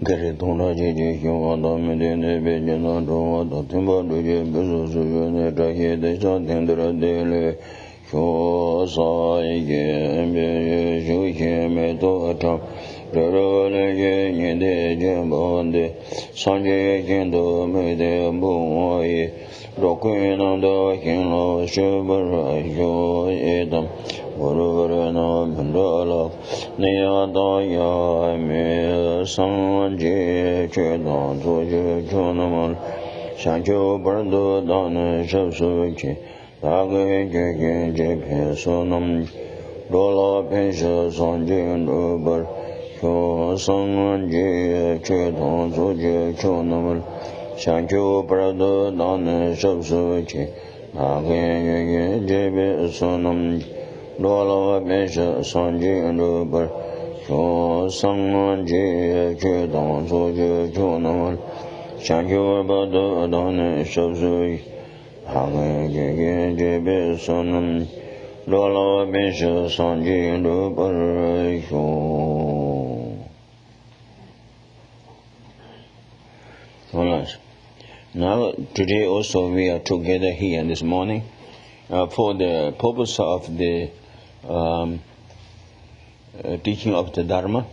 Gary Dona J. Yawada Medina Bejana Doma, Timba Duja, Bezuzu, Trahe, the Santendra Dele, Shosa, Shuke, Meto, Atam, Rarole, Yende, Jambonde, Sanjay, Kendo, Mede, Boy, Roquina, the Kino, Shubara, Jo, Edam, Urana, Bandala, Neadaya, Me, Sanje, Chedan, Tojo, Jonaman, Sancho, Bardo, Dana, Shabsuki, Tage, Jake, Sonam, Dola, Pensha, Sanje, and Uber, Sanje, Chedan, Tojo, Jonaman, Sancho, Bardo, Dana, Shabsuki, Tage, Jake, Sonam, Dola, Pensha, Sanje, and Uber, Sanje, Chedan, Tojo, Jonaman, Sancho, Bardo, Dana, Shabsuki, Tage, Jebe, Sonam, Dola, Pensha, Sanje, and Uber, Now, today also we are together here this morning for the purpose of the teaching of the Dharma.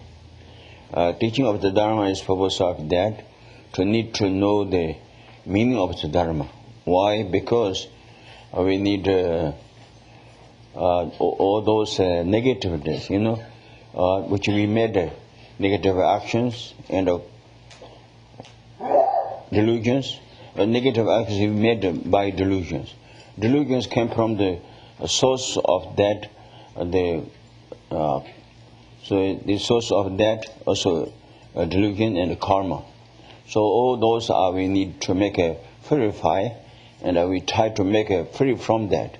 Teaching of the Dharma is purpose of that, to need to know the meaning of the Dharma. Why? Because we need all those negativities, which we made negative actions and delusions. Negative actions we made by delusions. Delusions came from the source of that. So the source of that also delusion and karma. So all those are we need to make a purify, and we try to make a free from that.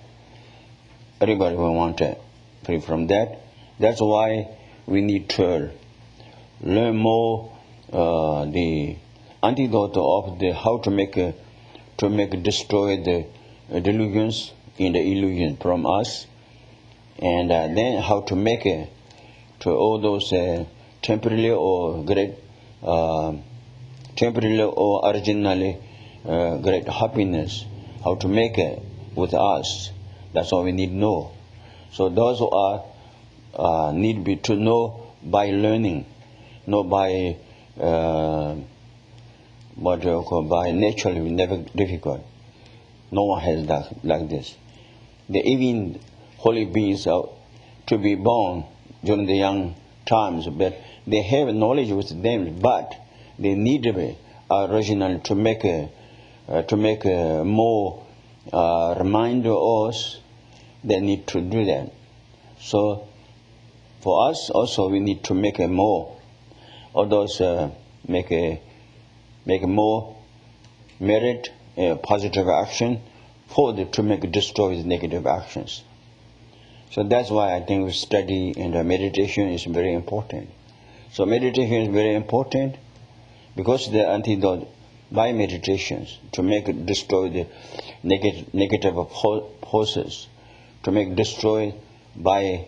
Everybody will want to free from that. That's why we need to learn more the antidote of the how to make destroy the delusions in the illusion from us, and then how to make to all those temporarily or great temporarily or originally great happiness, how to make it with us. That's all we need to know. So those who are need be to know by learning, not by what you call by naturally, never difficult. No one has that like this. Even holy beings are to be born during the young times, but they have knowledge with them, but they need to be original to make more reminder us. They need to do that. So for us also we need to make a more, or those make more merit positive action to make destroy negative actions. So that's why I think study and meditation is very important. So meditation is very important because the antidote by meditations to make destroy the negative forces, to make destroy by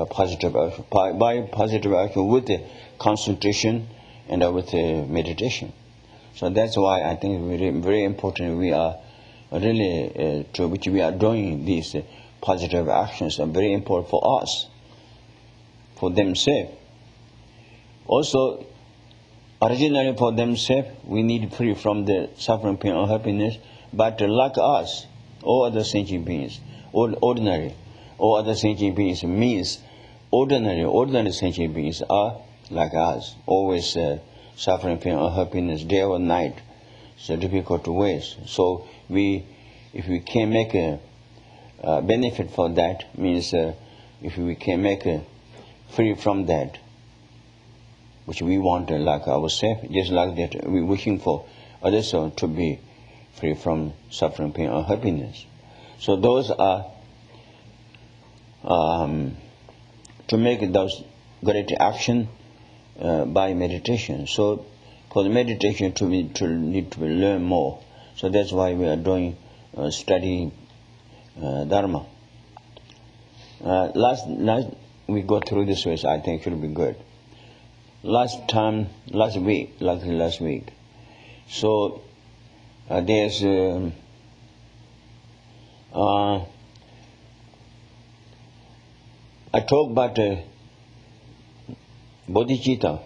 positive action, by positive action with the concentration and with the meditation. So that's why I think it's very, very important. We are really to which we are doing these positive actions are very important for us, for themselves. Also, originally for themselves, we need free from the suffering, pain, or happiness. But like us, all other sentient beings, ordinary, all other sentient beings means ordinary sentient beings are like us, always suffering, pain, or happiness, day or night. So difficult ways. So if we can make a benefit for that, means if we can make free from that, which we want like ourselves, just like that, we're wishing for others to be free from suffering, pain, or happiness. So those are to make those great action by meditation. So for the meditation to need to learn more. So that's why we are doing study Dharma. Last we go through this way, so I think it should be good. last week. So there's I talk about bodhicitta.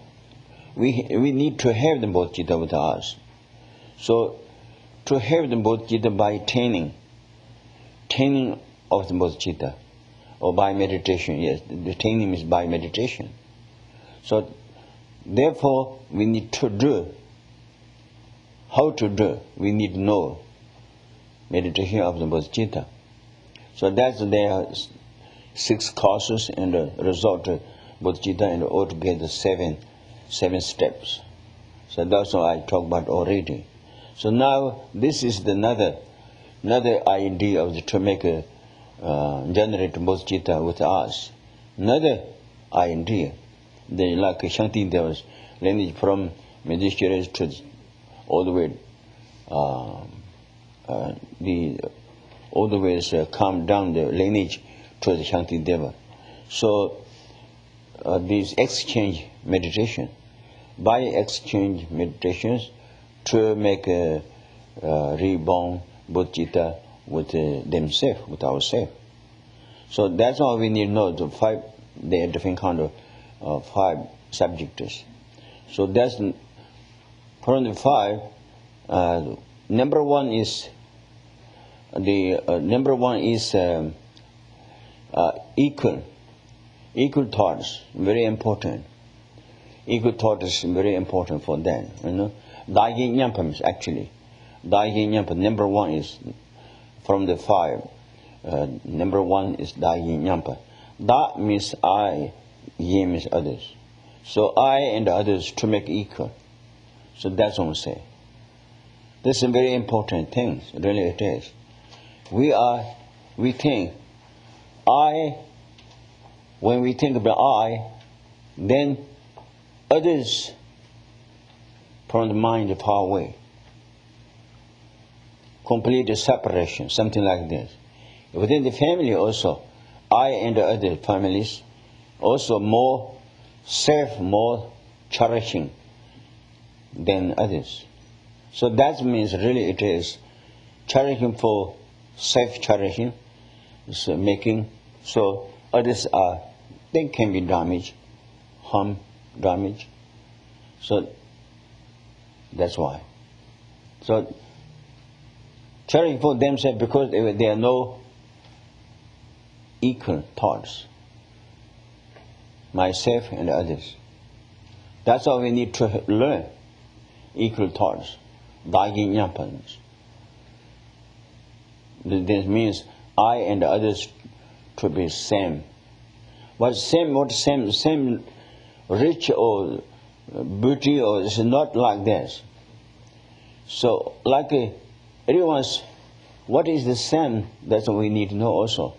We need to have the bodhicitta with us. So to have the bodhicitta by training of the bodhicitta, or by meditation. Yes, the training is by meditation. So therefore we need to do. How to do? We need to know meditation of the bodhicitta. So that's there are 6 courses and the result of bodhicitta, and altogether 7 steps. So that's what I talked about already. So now this is another idea of to make a generate bodhicitta with us. Another idea, like Shanti Deva's lineage from Medicare to all the way all the ways come down the lineage to the Shanti Deva. So these exchange meditation, by exchange meditations, to make a reborn bodhicitta with themselves, with ourselves. So that's all we need to know. There are different kind of 5 subjects. So that's from the 5. Number one is equal thoughts. Very important. Equal thought is very important for them. Dagi Nyampam actually. Dagi Nyampam, number 1 is from the 5. Number 1 is Dagi Nyampa. Da means I, Ye means others. So I and others to make equal. So that's what I say. This is a very important thing. Really it is. We think I, when we think about I, then others from the mind far away. Complete separation, something like this. Within the family also, I and the other families also more safe, more cherishing than others. So that means really it is cherishing for self-cherishing, so making so others they can be damaged, harm, damage. So that's why. So cherishing for themselves because there are no equal thoughts, myself and others. That's all we need to learn. Equal thoughts, Dagi Nyampans. This means I and others to be same. But same rich or beauty, or it's not like this. So like everyone's, what is the same? That's what we need to know also.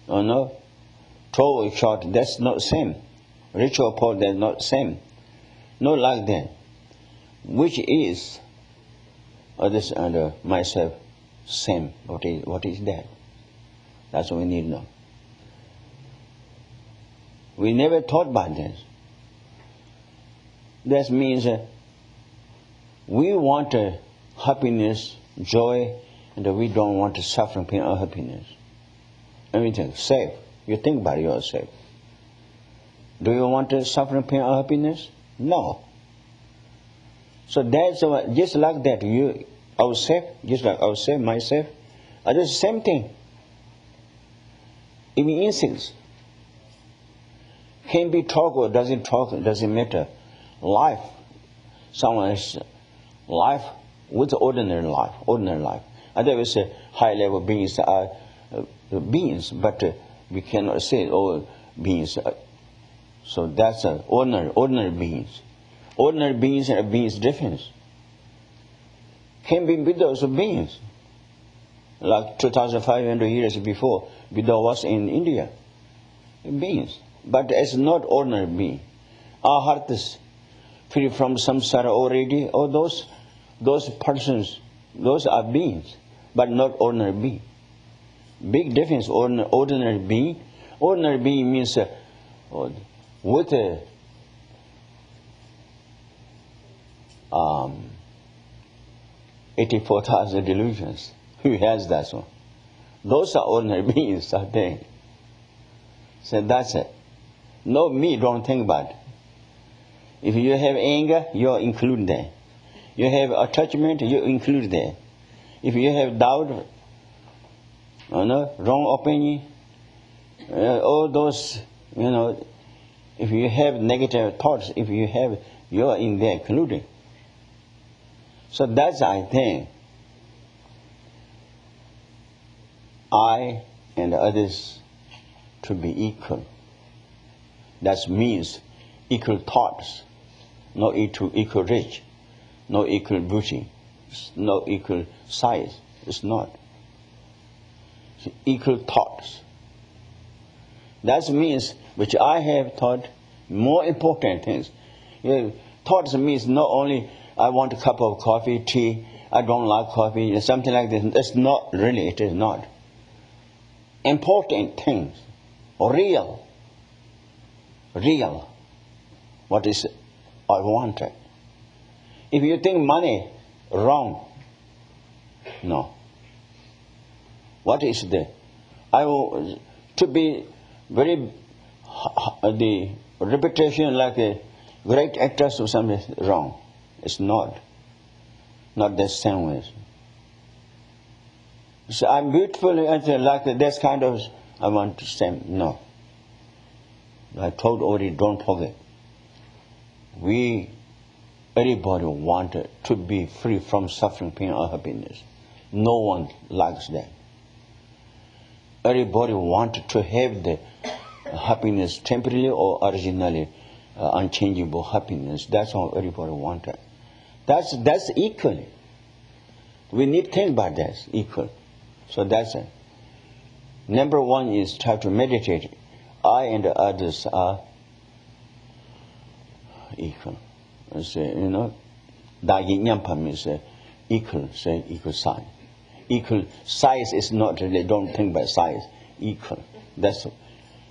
Oh no, tall or short, that's not same. Rich or poor, that's not same. Not like that. Which is others and myself same? What is that? That's what we need to know. We never thought about this. That means we want happiness, joy, and we don't want suffering, pain, or happiness. Everything safe. You think about yourself. Do you want suffering, pain, or happiness? No. So that's just like that. You, ourself, just like ourself, myself, are the same thing. Even insects can be talk or doesn't talk, it doesn't matter. Life, someone's life with ordinary life. Otherwise, high level beings are beings, but we cannot say all beings. So that's ordinary beings. Ordinary beings and beings difference. Can be Buddhas of beings. Like 2,500 years before, Buddha was in India. Beings. But it's not ordinary being. Our heart is free from samsara already. Or those persons, those are beings, but not ordinary being. Big difference, ordinary being. Ordinary being means with 84,000 delusions. Who has that one? Those are ordinary beings, I think. So that's it. No, me, don't think about it. If you have anger, you're included there. You have attachment, you include there. If you have doubt, wrong opinion, all those, if you have negative thoughts, if you have, you're in there including. So that's, I think, I and others to be equal. That means equal thoughts, not equal rich, no equal beauty, no equal size. It's not. It's equal thoughts. That means, which I have thought, more important things. Thoughts means not only I want a cup of coffee, tea, I don't like coffee, something like this. It's not really, it is not. Important things, real. What is I wanted. If you think money, wrong. No. What is the to be very the reputation like a great actress or something wrong. It's not the same way. So I'm beautiful like this kind of I want to say no. I told already, don't forget. Everybody wanted to be free from suffering, pain, or happiness. No one likes that. Everybody wanted to have the happiness temporarily or originally unchangeable happiness. That's all everybody wanted. That's equal. We need to think about that, equal. So that's it. Number one is try to meditate. I and the others are equal. Dagi Nyampa means equal, say equal size. Equal size is not really, don't think about size, equal. That's,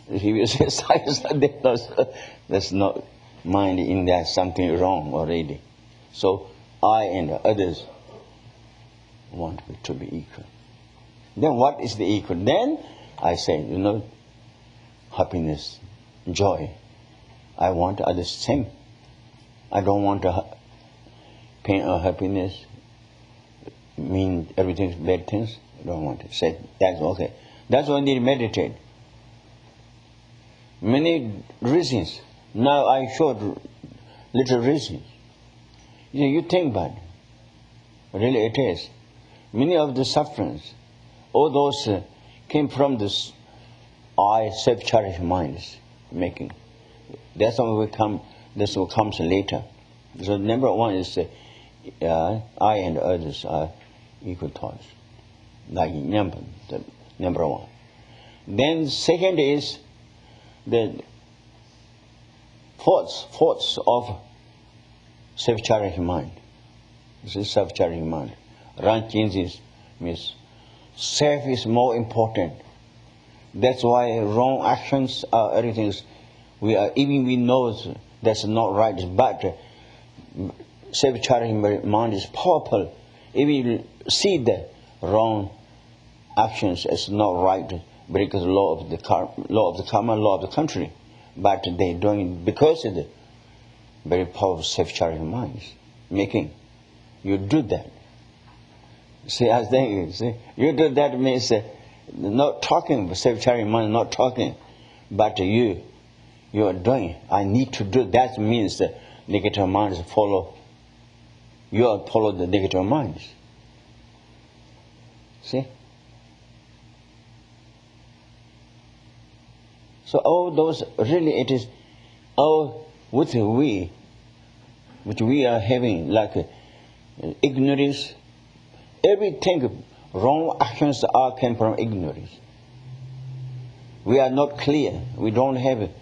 if you say size, there's no mind in that, something wrong already. So I and the others want to be equal. Then what is the equal? Then I say, happiness, joy. I want others same. I don't want pain or happiness, mean everything's bad things. I don't want it. Say that's okay. That's why I need to meditate. Many reasons. Now I showed little reasons. You think about it. Really it is. Many of the sufferings, all those came from this I self-cherished minds making. That's what this will come later. So number one is I and others are equal thoughts. Like number one. Then second is the thoughts of self-cherished mind. This is self-cherished mind. Run changes means self is more important. That's why wrong actions are everything. We know that's not right, but self-cherished mind is powerful. If you see the wrong actions as not right, because law of the karma, law of the country, but they doing it because of the very powerful self-cherished minds making. You do that. See, I think you do that means not talking, self-cherished mind not talking, but you are doing. I need to do that means negative minds follow. You follow the negative minds. See? So all those really it is all which we are having like ignorance. Everything wrong actions came from ignorance. We are not clear. We don't have it.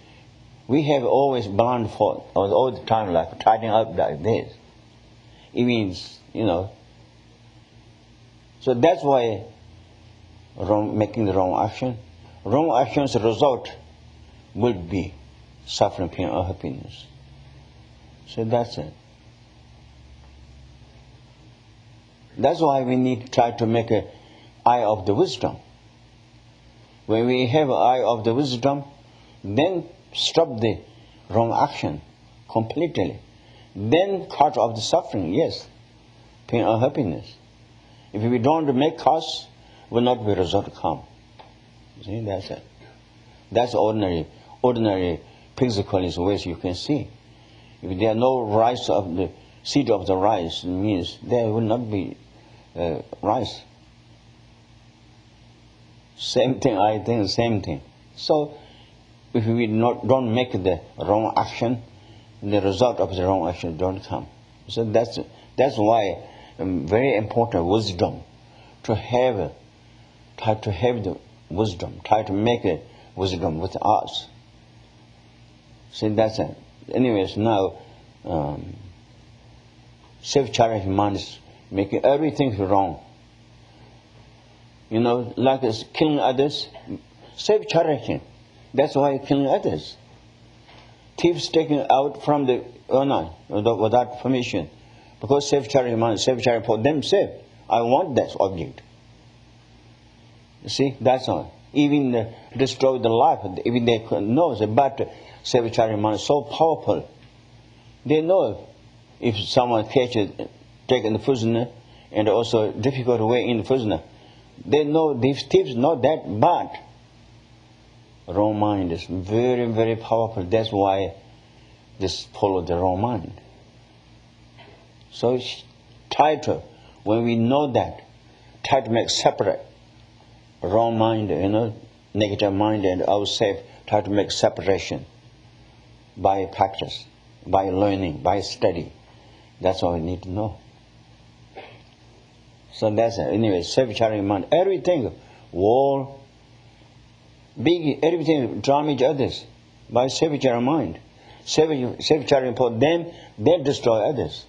We have always blind thought all the time, like tidying up like this. It means, So that's why making the wrong action. Wrong action's result will be suffering, pain, or happiness. So that's it. That's why we need to try to make an eye of the wisdom. When we have an eye of the wisdom, then stop the wrong action completely. Then cut off the suffering, yes, pain or happiness. If we don't make cause, will not be result come. See, that's it. That's ordinary physical ways you can see. If there are no rice of the seed of the rice, it means there will not be rice. Same thing, I think, same thing. So, if we don't make the wrong action, the result of the wrong action don't come. So that's why very important wisdom try to have the wisdom, try to make a wisdom with us. See, that's it. Anyways, now self-charity mind is making everything wrong. You know, like killing others, self-charity. That's why killing others. Thieves taken out from the owner without permission. Because self-charity mind, self-charity for themselves. I want that object. You see, that's all. Even destroy the life, even they know, but self-charity mind is so powerful. They know if someone catches, taken the prisoner, and also difficult way in the prisoner. They know, these thieves know that, but wrong mind is very, very powerful. That's why just follow the wrong mind. So try to, when we know that, try to make separate wrong mind, negative mind and ourselves, try to make separation by practice, by learning, by study. That's all we need to know. So that's it. Anyway, self-charity mind, everything, war, big, everything damage others by self-charity mind. Self-charity for them, they destroy others.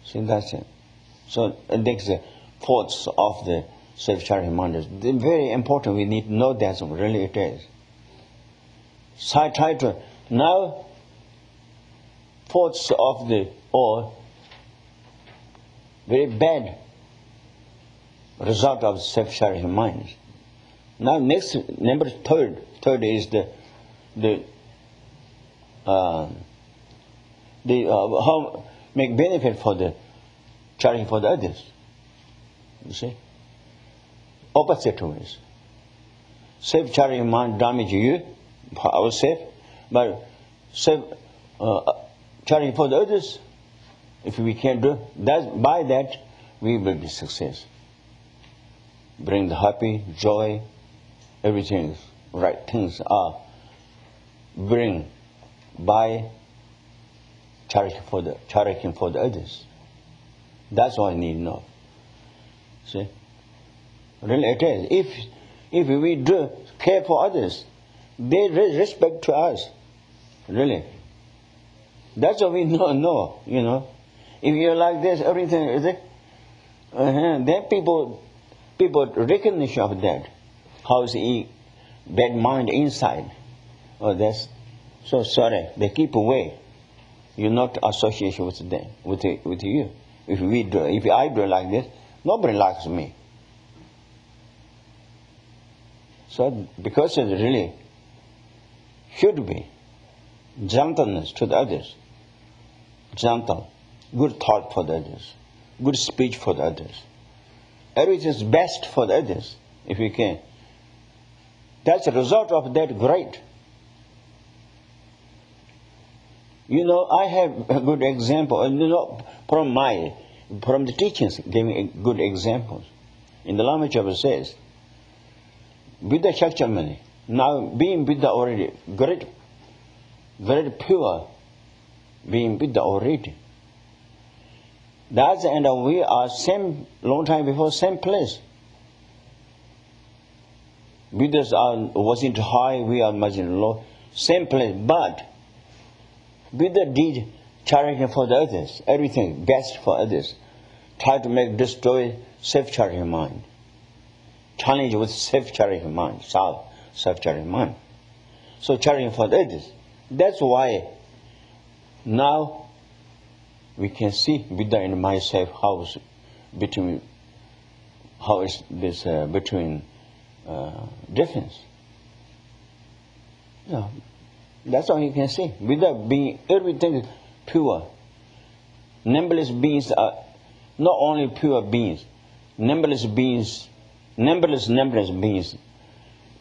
See, that's it. So that's the thoughts of the self-charity mind. They're very important. We need to know that really it is. So I try to now thoughts of the or very bad result of self-charity mind. Now next number third is the how make benefit for the charity for the others. You see, opposite ways. Self-charity mind damage you, ourselves, but charity for the others. If we can do that, by that we will be success. Bring the happy, joy, everything, right things are bring by charity for the others. That's all I need to know. See, really it is. If we do care for others, they respect to us. Really, that's what we know. If you're like this, everything is it. Then people recognition of that. How's bad mind inside? Oh, that's so sorry. They keep away. You're not association with them, with you. If I do like this, nobody likes me. So because it really should be gentleness to the others, gentle, good thought for the others, good speech for the others. Everything is best for the others, if we can. That's a result of that great. I have a good example, from the teachings, giving good examples. In the Lama Chapa says, Buddha Shakchamani, now being Buddha already, great, very pure, being Buddha already. That's and we are same long time before, same place. Buddhas wasn't high, we are much low, same place. But Buddha did charity for the others, everything best for others. Try to destroy self-charity mind. Challenge with self-charity mind, self-charity mind. So charging for others. That's why now we can see within myself how is this between difference. Yeah, that's all you can see. Without being everything is pure. Numberless beings are not only pure beings. Numberless beings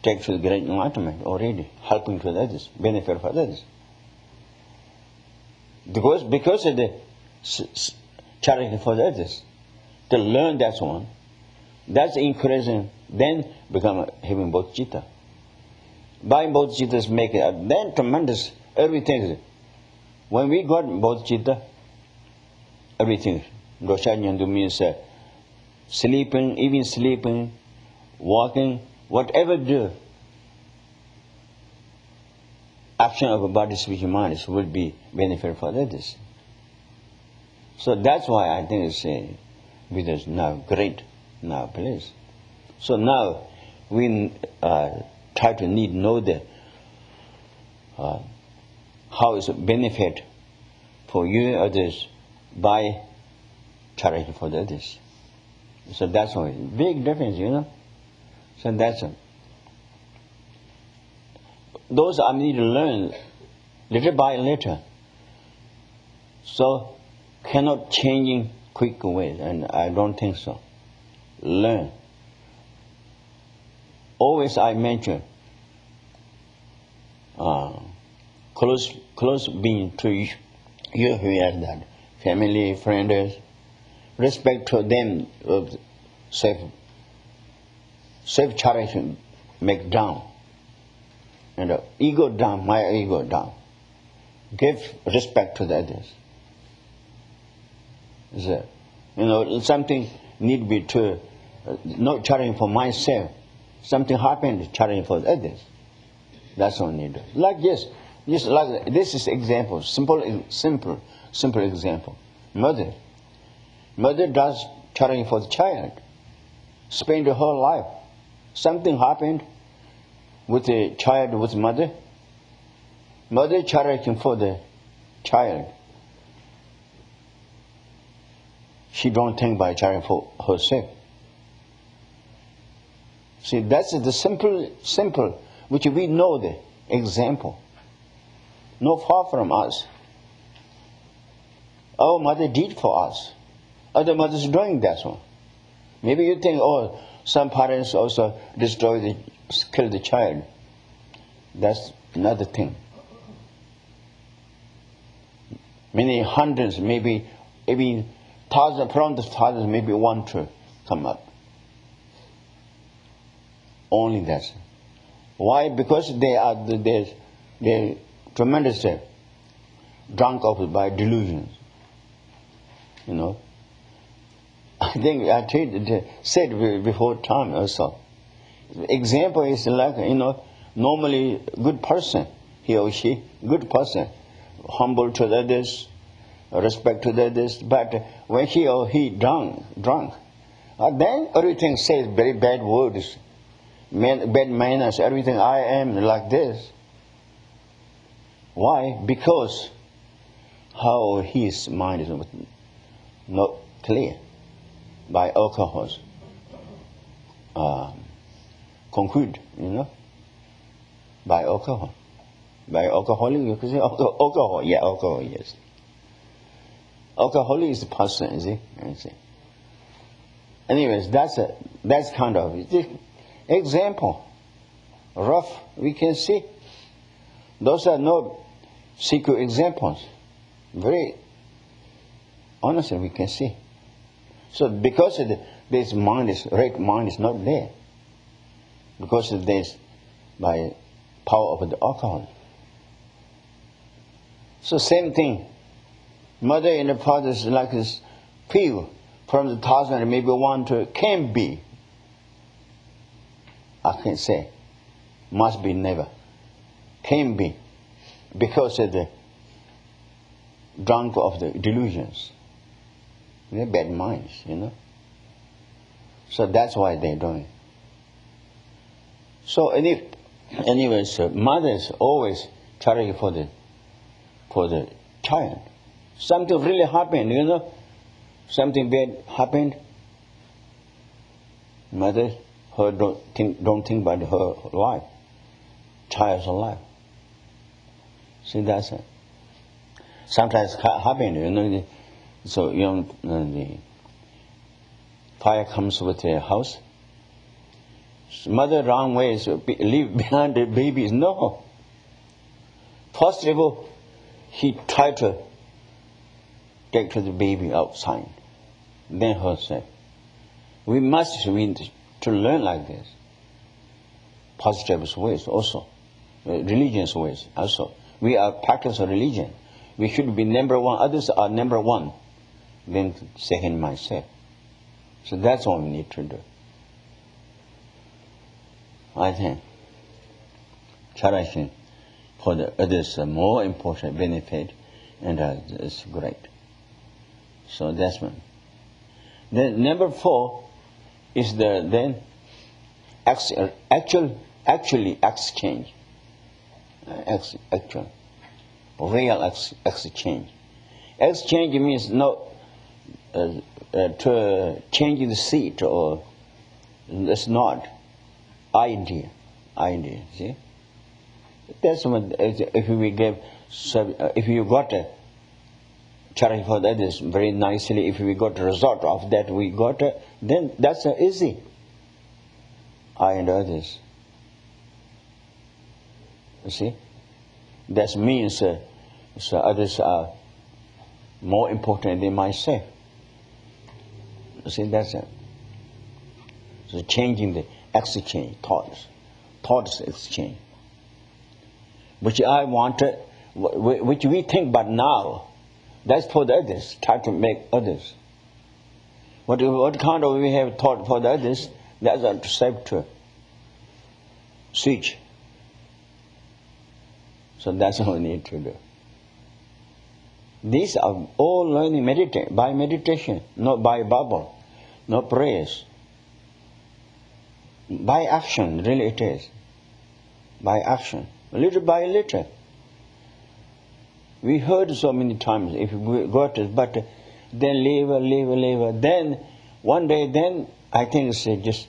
take to the great enlightenment already, helping to others, benefit for others. Because of the charity for others, to learn that one, that's encouraging, then become having bodhicitta. By bodhicittas make it, then tremendous, everything. When we got bodhicitta, everything, dosha means sleeping, walking, whatever do, action of a body, speech, and mind will be benefit for others. So that's why I think it's Buddha now great now place. So now we try to know the how is it benefit for you and others by charity for the others. So that's why big difference, So that's it. Those I need to learn little by little. So cannot changing quick ways, and I don't think so. Learn. Always I mention close being to you who are that family, friends, respect to them, self charity make down, and ego down, my ego down. Give respect to the others. Something need be to not charity for myself. Something happened, charity for others. That's all need. Like this, like this is example, simple example. Mother does charity for the child. Spend her whole life. Something happened with the child, with mother. Mother charity for the child. She don't think by charity for herself. See, that's the simple, which we know the example. Not far from us. Our mother did for us. Other mothers doing that one. Maybe you think, some parents also kill the child. That's another thing. Many hundreds, maybe thousands, from the thousands, maybe one to come up. Only that. Why? Because they're tremendously drunk up by delusions. I think I said before time also. Example is like, normally good person, he or she, good person, humble to the others, respect to the others, but when he or he drunk, then everything says very bad words, bad manners, everything, I am like this. Why? Because how his mind is not clear by alcohols. Concrete, by alcohol. By alcoholic, you can say alcohol. Yeah, alcohol, yes. Alcoholic is the person, is it? Anyways, that's kind of example. Rough, we can see. Those are not secret examples. Very honestly, we can see. So because this right mind is not there. Because of this, by power of the alcohol. So same thing. Mother and the father is like this few from the thousand, maybe one to can be. I can say, must be never. Can be. Because of the drunk of the delusions. They're bad minds, So that's why they're doing. So Anyways, mothers always charity for the child. Something really happened, something bad happened. Mother, don't think about her life, child's life. See, that's it. Sometimes happen, so the fire comes with a house. Mother wrong ways leave behind the babies. No. First of all, he tried to take the baby outside, then herself. We must to learn like this. Positive ways also, religious ways also. We are practice of religion. We should be number one. Others are number one. Then second myself. So that's what we need to do. I think charity for the others a more important benefit, and it's great. So that's one. Then number 4 is the actually exchange, real exchange. Exchange means not to change the seat, or that's not idea. See, that's what if we give. If you got a charity for that is very nicely. If we got a result of that, we got then that's easy. I and others. You see, that means so others are more important than myself. You see, that's it. So changing the exchange, thoughts exchange, which I wanted, which we think about now. That's for the others. Try to make others. What kind of we have thought for the others? That's a receptor switch. So that's what we need to do. These are all learning by meditation, not by Bible, not prayers. By action, really it is. By action, little by little. We heard so many times, if we got it, but then leave. Then one day, then I think it's just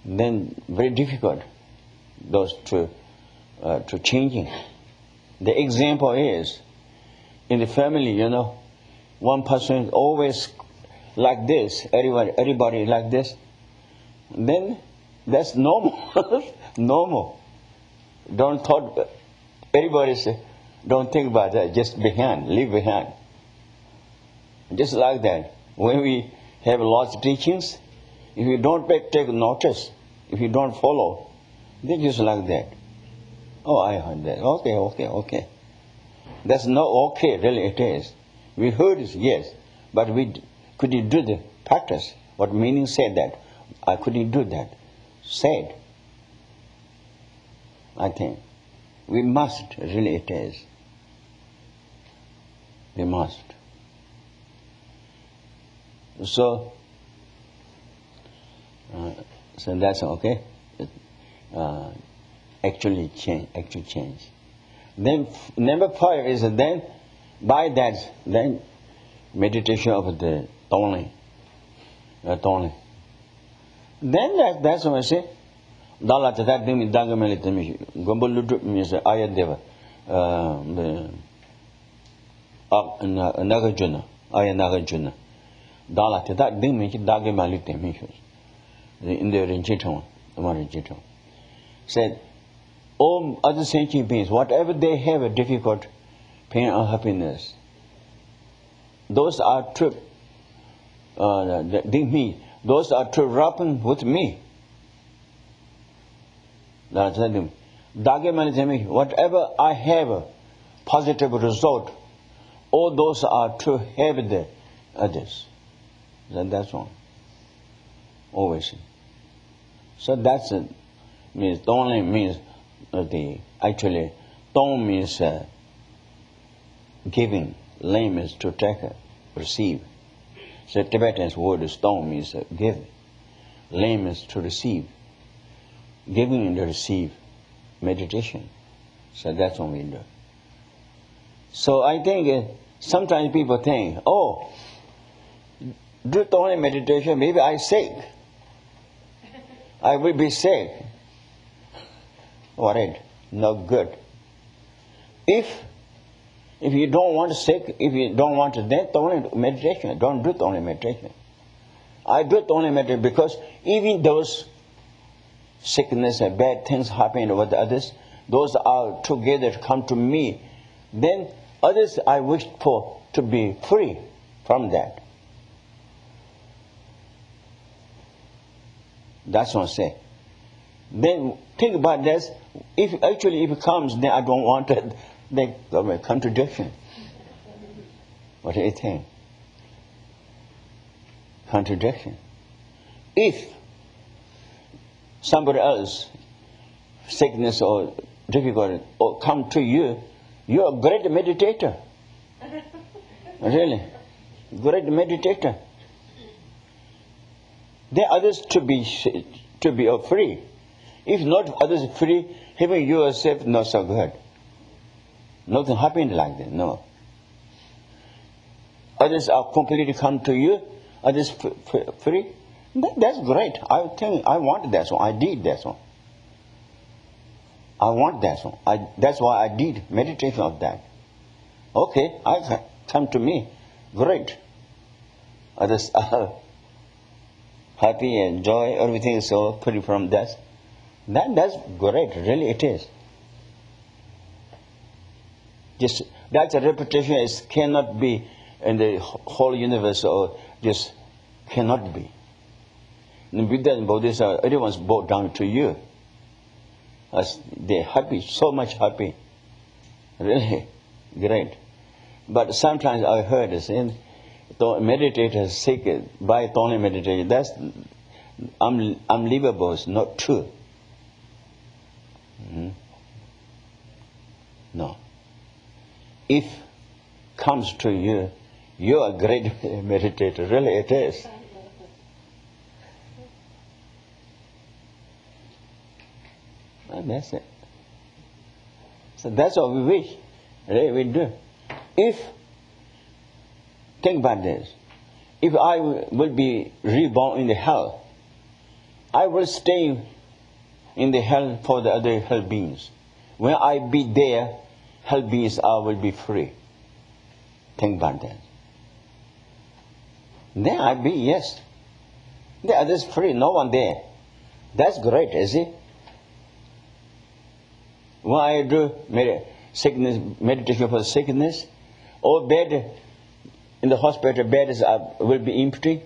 then very difficult. Those to changing. The example is in the family, one person is always like this, everybody like this. Then that's normal. Normal. Don't thought everybody say, don't think about that, just leave behind. Just like that. When we have lots of teachings, if you don't take notice, if you don't follow, then just like that. Oh, I heard that. Okay. That's not okay, really it is. We heard it, yes, but we couldn't do the practice. What meaning said that? I couldn't do that. Said. I think. We must, really it is. We must. So that's okay. Actual change. Then number 5 is then by that then meditation of the Tongling. Then that's what I say. Dala tata dimi dagameli temi gomboludu means ayadeva nagajuna ayanagajuna. Dala tata dimi dagameli temi in the Rinchitong. Said all other sentient beings, whatever they have a difficult pain or happiness, those are true. Those are to happen with me. Whatever I have a positive result, all those are to have the others. That's one. Always. So that's it. Means Tongling means actually Tong means giving, Ling means to take, receive. So Tibetan's word is Tong means give. Ling means to receive. Giving and receive. meditation. So that's what we do. So I think sometimes people think, oh, do only meditation, maybe I'm sick. I will be sick. All right, no good. If you don't want to sick, if you don't want to, then only meditation. Don't do only meditation. I do only meditation because even those sickness and bad things happen with others, those are together come to me. Then others I wish for to be free from that. That's what I say. Then think about this. If it comes, then I don't want it. Then a contradiction. What do you think? Contradiction. If somebody else, sickness or difficulty, or come to you, you're a great meditator. Really, great meditator. Then others to be free. If not others free, even you yourself not so good. Nothing happened like that. No. Others are completely come to you. Others free. That's great. I think I want that one. I did that one. I want that one. That's why I did meditation of that. Okay, I come to me. Great. Others are happy and joy. Everything is so free from that. That's great. Really, it is. Just that's a repetition. It cannot be in the whole universe, or just cannot be. And Buddha and Bodhisattva, everyone's brought down to you. As they're happy, so much happy. Really great. But sometimes I heard saying, meditators sick by only meditation. That's unbelievable. It's not true. No. If comes to you, you're a great meditator. Really, it is. And that's it. So that's what we wish. Really, we do. Think about this. If I will be reborn in the hell, I will stay in the hell for the other hell beings. When I be there, hell beings will be free. Think about that. Then I be, yes. The others free, no one there. That's great, is it? When I do meditation for sickness, or bed in the hospital, beds will be empty.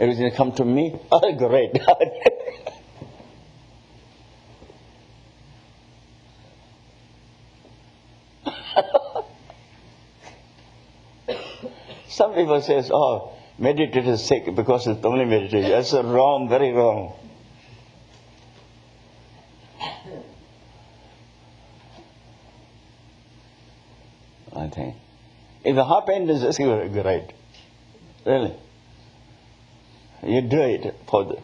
Everything come to me. Oh, great. Some people say, oh, meditate is sick because it's only meditation. That's wrong, very wrong. I think. If it happens, it's great. Really. You do it for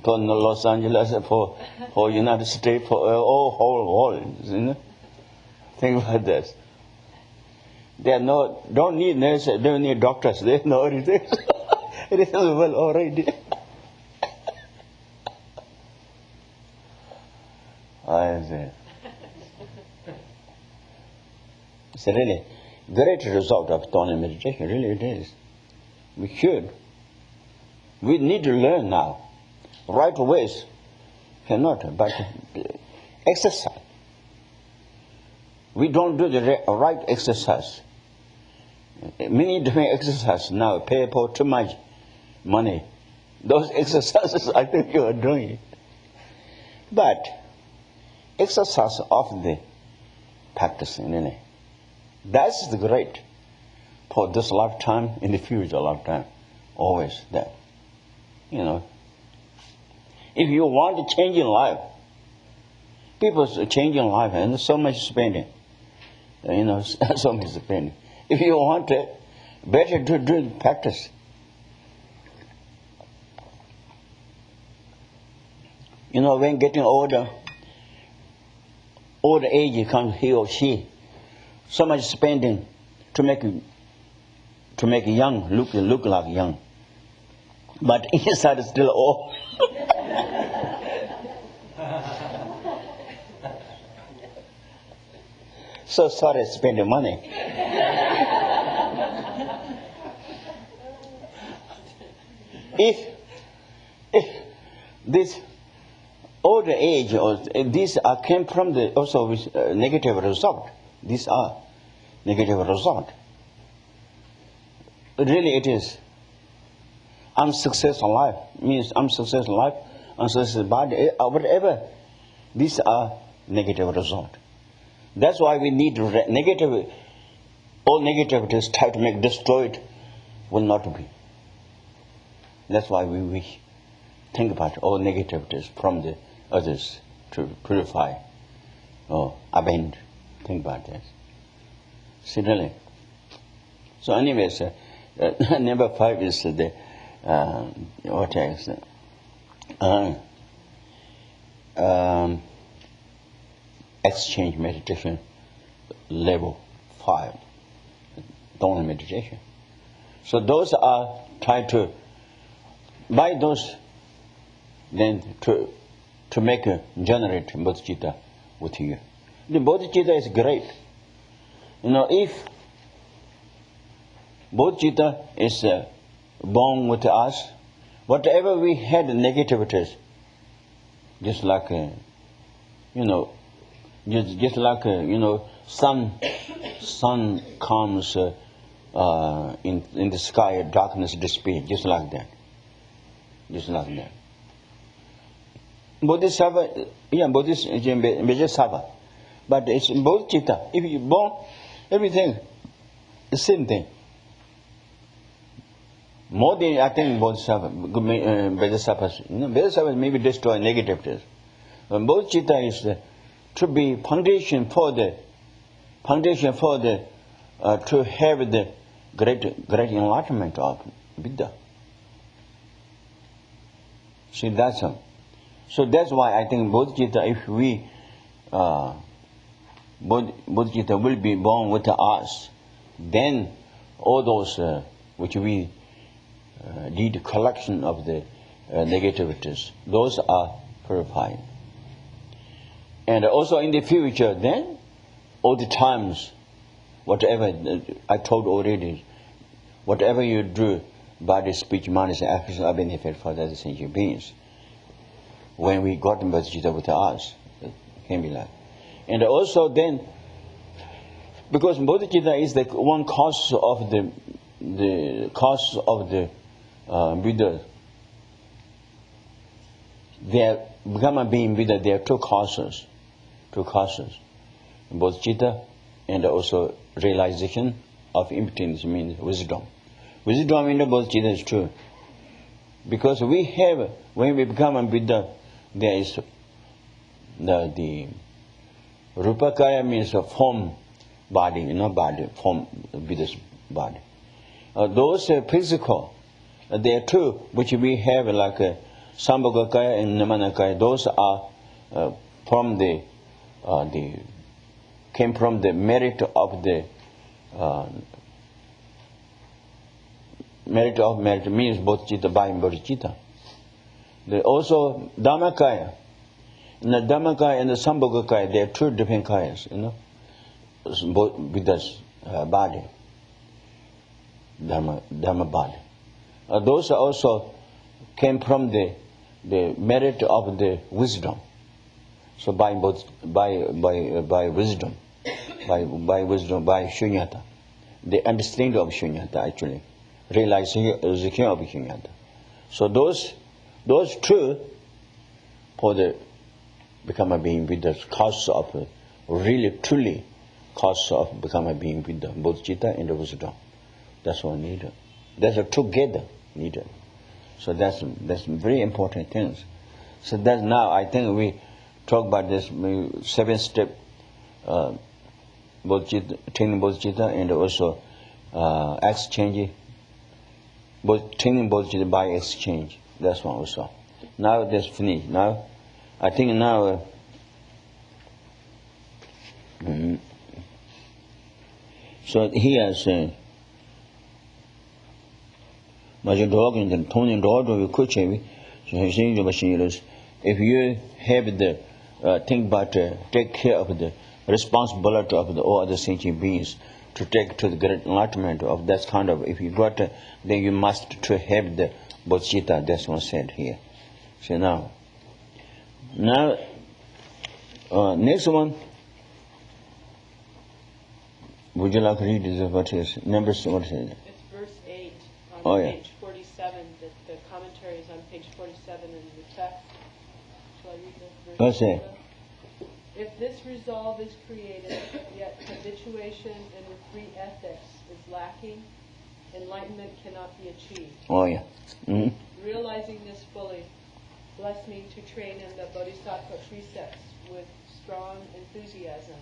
Los Angeles, for United States, for all whole world. You know? Think about this. Don't need nurses, don't need doctors. They know everything. It is well already. I see. It's a really great result of Tony meditation. Really, it is. We should. We need to learn now. Right ways cannot, but exercise. We don't do the right exercise. Many different exercises now pay for too much money. Those exercises, I think you are doing. But exercise of the practicing, that's the great for this lifetime, in the future lifetime, always that. If you want to change in life, people's changing life and so much spending, so much spending. If you want it, better to do practice. When getting older, old age comes he or she, so much spending to make young look like young, but inside is still old. So sorry spending money. If this older age or these came from the also with negative result. These are negative result. Really, it is unsuccessful life. Means unsuccessful life, unsuccessful body, whatever. These are negative result. That's why we need negative. All negativities try to make destroyed will not be. That's why we think about all negativities from the others to purify or abandon. Think about that. See, really. So, anyways, number 5 is the what else? Exchange meditation level 5, dawn meditation. So those are try to by those then to make generate bodhicitta with you. The bodhicitta is great. If bodhicitta is born with us, whatever we had negativities, just like just like sun comes in the sky, darkness disappears, just like that. Just like that. Bodhisattva, Bodhisattva. But it's bodhicitta. If you born, everything, the same thing. More than I think Bodhisattvas maybe destroy negativities. Bodhicitta is to be foundation for the to have the great enlightenment of Buddha. See, that's all. So that's why I think bodhicitta, if we bodhicitta will be born with us, then all those which we did collection of the negativities, those are purified. And also in the future, then all the times, whatever I told already, whatever you do, body, speech, mind, and actions are benefit for the other sentient beings. When we got in bodhicitta with us, it can be like. And also then, because bodhicitta is the one cause of the cause of the Buddha. There become a being Buddha. There are two causes, bodhicitta and also realization of impotence means wisdom. Wisdom in the bodhicitta is true. Because we have, when we become a Buddha, there is the Rupakaya means a form body, body, form Buddha's body. Those physical, there are two which we have like Sambhogakaya and Namanakaya. Those are from came from the merit of merit means bodhicitta by bodhicitta. Also Dhammakaya. In the Dhammakaya and the Sambhogakaya, there are two different kayas, Buddha's body, Dhamma body. Those also came from the merit of the wisdom. So by wisdom, by shunyata, the understanding of shunyata actually, realization of shunyata. So those two for the become a being with the cause of really truly cause of become a being with the bodhicitta and the wisdom. That's what needed. That's a together needed. So that's very important things. So that's now I think we talk about this 7-step bodhicitta, training bodhicitta, and also exchange, training bodhicitta by exchange. That's one also. Now that's finished. Now I think now So he has if you have the think about take care of the responsibility of the all other sentient beings to take to the great enlightenment of that kind of, if you got then you must to have the bodhicitta. That's what said here. So now next one, would you like to read this? What is numbers? What is it? It's verse 8 on page 47. The commentary is on page 47 in the text. Shall I read the verse? What's that? If this resolve is created, yet habituation in the three ethics is lacking, enlightenment cannot be achieved. Oh yeah. Mm-hmm. Realizing this fully, bless me to train in the Bodhisattva precepts with strong enthusiasm.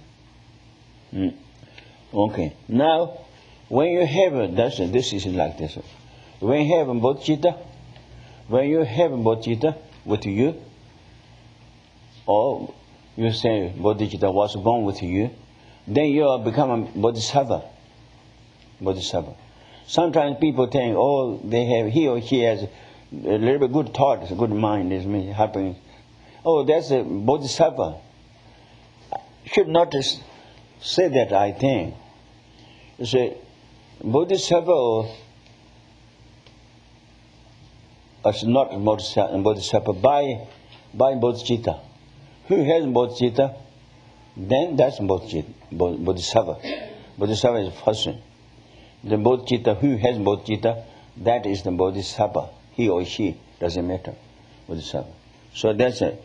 Okay. Now, when you have this is like this. When you have bodhicitta, with you, or you say bodhicitta was born with you, then you become a bodhisattva. Sometimes people think, oh, he or she has a little bit good thought, a good mind is happening. Oh, that's a bodhisattva. Should not say that, I think. You say, bodhisattva is not bodhisattva by bodhicitta. Who has bodhicitta, then that's bodhisattva. Bodhisattva is a person. The bodhicitta, who has bodhicitta, that is the bodhisattva. He or she, doesn't matter. Bodhisattva. So that's it.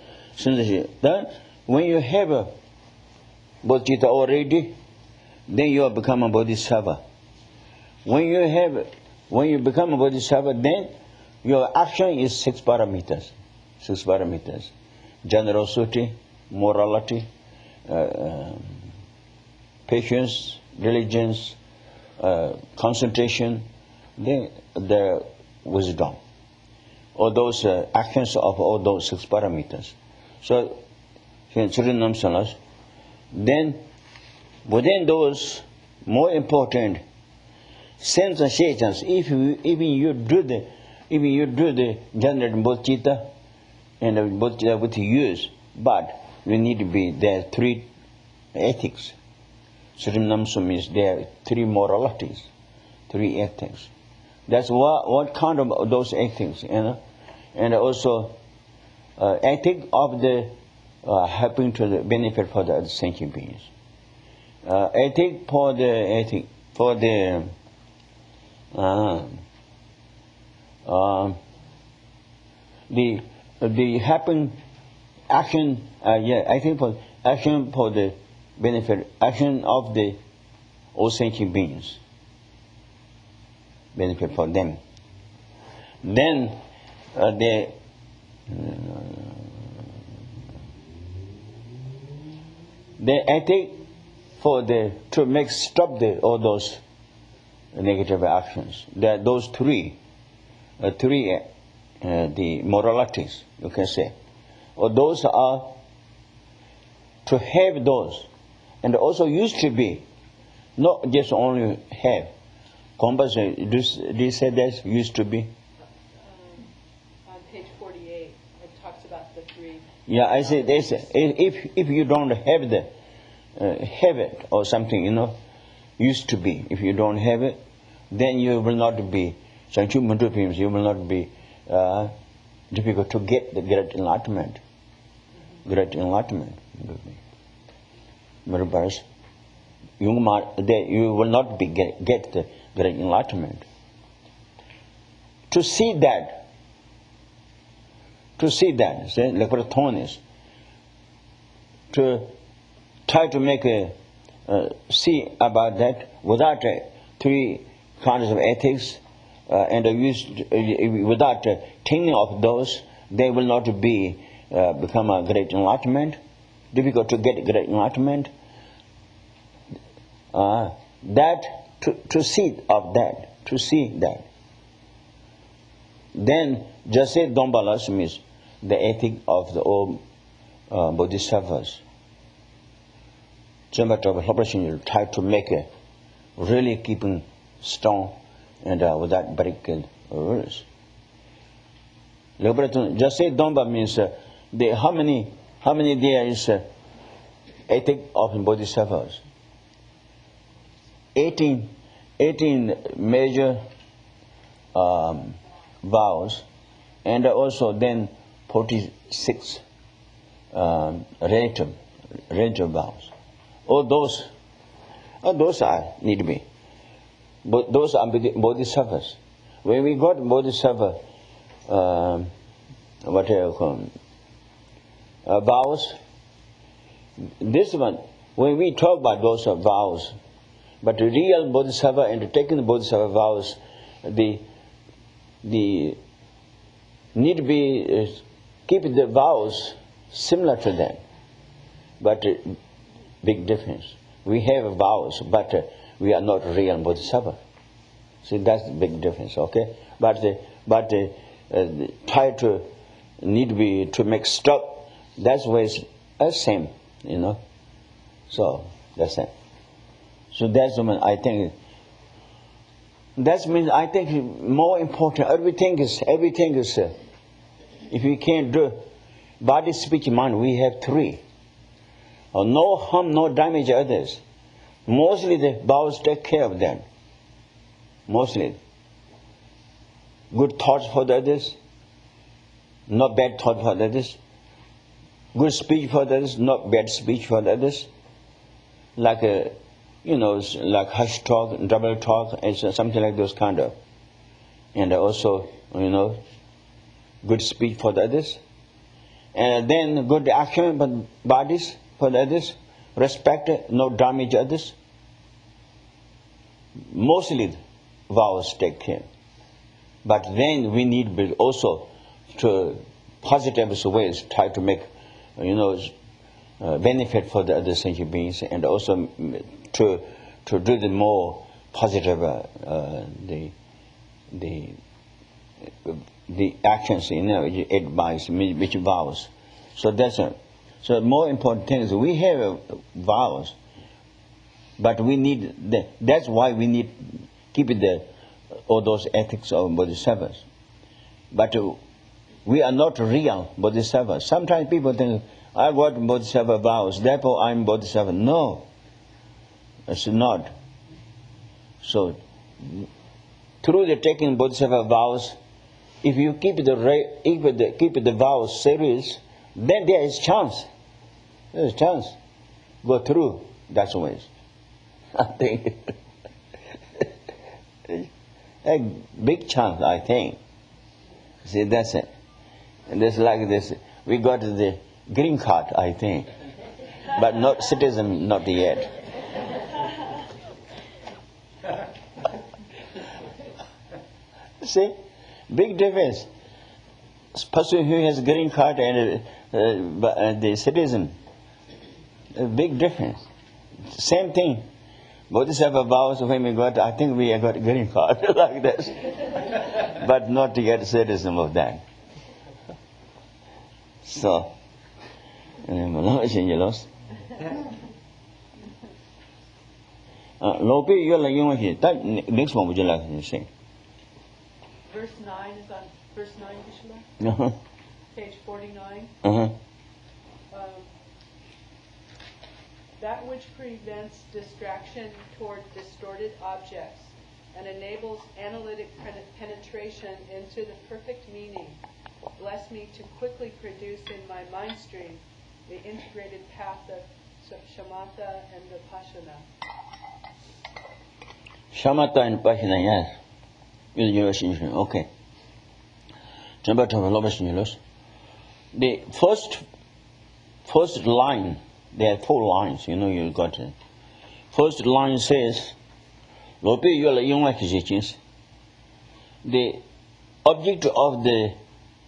Then when you have a bodhicitta already, then you become a bodhisattva. When you become a bodhisattva, then your action is 6 parameters. Generosity, morality, patience, diligence, concentration, then the wisdom. All those actions of all those 6 parameters. So, then within those more important sense associations, even you do the generate bodhicitta and bodhicitta with use, but we need to be there 3 ethics. Surinamsu means there are 3 moralities, 3 ethics. That's what kind of those ethics, and also ethic of the helping to the benefit for the other sentient beings. Ethic for the happen action. I think for action for the benefit, action of the all sentient beings, benefit for them. Then the ethic for to make stop all those negative actions. Those 3 the moralities, you can say, or those are to have those, and also used to be, not just only have. Compulsory. Do you say that used to be? On page 48, it talks about the 3. Yeah, I say this. If you don't have have it or something, used to be. If you don't have it, then you will not be. You will not be difficult to get the great enlightenment. Great enlightenment. You will not be get the great enlightenment. To see that, say, like Platonis, to try to make see about that without 3 kinds of ethics, and without thinking of those, they will not be become a great enlightenment. Difficult to get great enlightenment. To see that. Then just say Dombalas means the ethic of the all bodhisattvas. You try to make really keeping strong and without breaking rules. Just say Domba means how many there is ethic of bodhisattvas? 18 major vows, and also then 46 relative vows. All those are need to be. But those are bodhisattvas. When we got bodhisattva, what do you call them? Vows. This one, when we talk about those vows, but the real bodhisattva and taking the bodhisattva vows, the need to be keep the vows similar to them, but big difference. We have vows, but we are not real bodhisattva. See, that's the big difference. Okay, but try to need to be to make stop. That's why it's the same, So that's it. So that's what I think. That means I think more important. Everything is. If we can't do body, speech, mind, we have 3. No harm, no damage others. Mostly the vows take care of them. Mostly. Good thoughts for the others, not bad thoughts for the others. Good speech for the others, not bad speech for the others. Like like hush talk, double talk, and something like those kind of. And also, good speech for the others. And then good action, but bodies for the others. Respect, no damage others. Mostly vows take care. But then we need also to positive ways try to make, benefit for the other sentient beings, and also to do the more positive the actions, advice, which vows. So that's it. So more important thing is we have vows, but we need that's why we need keep all those ethics of bodhisattvas. But we are not real bodhisattvas. Sometimes people think, I got bodhisattva vows, therefore I'm bodhisattva. No, it's not. So, through the taking bodhisattva vows, if you keep the vows serious, then there is chance. There is chance. Go through. That's the way. I think. A big chance, I think. See, that's it. And it's like this. We got the green card, I think, but not citizen, not yet. See, big difference. Person who has green card and the citizen, a big difference. Same thing. Bodhisattva vows when we got, I think we got green card like this, but not to get citizen of that. So, Lopi you're like next one would you like to say? Verse 9 is on verse 9, Vishma? Page 49. That which prevents distraction toward distorted objects and enables analytic penetration into the perfect meaning. Bless me to quickly produce in my mind stream the integrated path of shamatha and vipassana. Shamatha and vipassana, yes. Okay. The first line, there are 4 lines, you got it. First line says, the object of the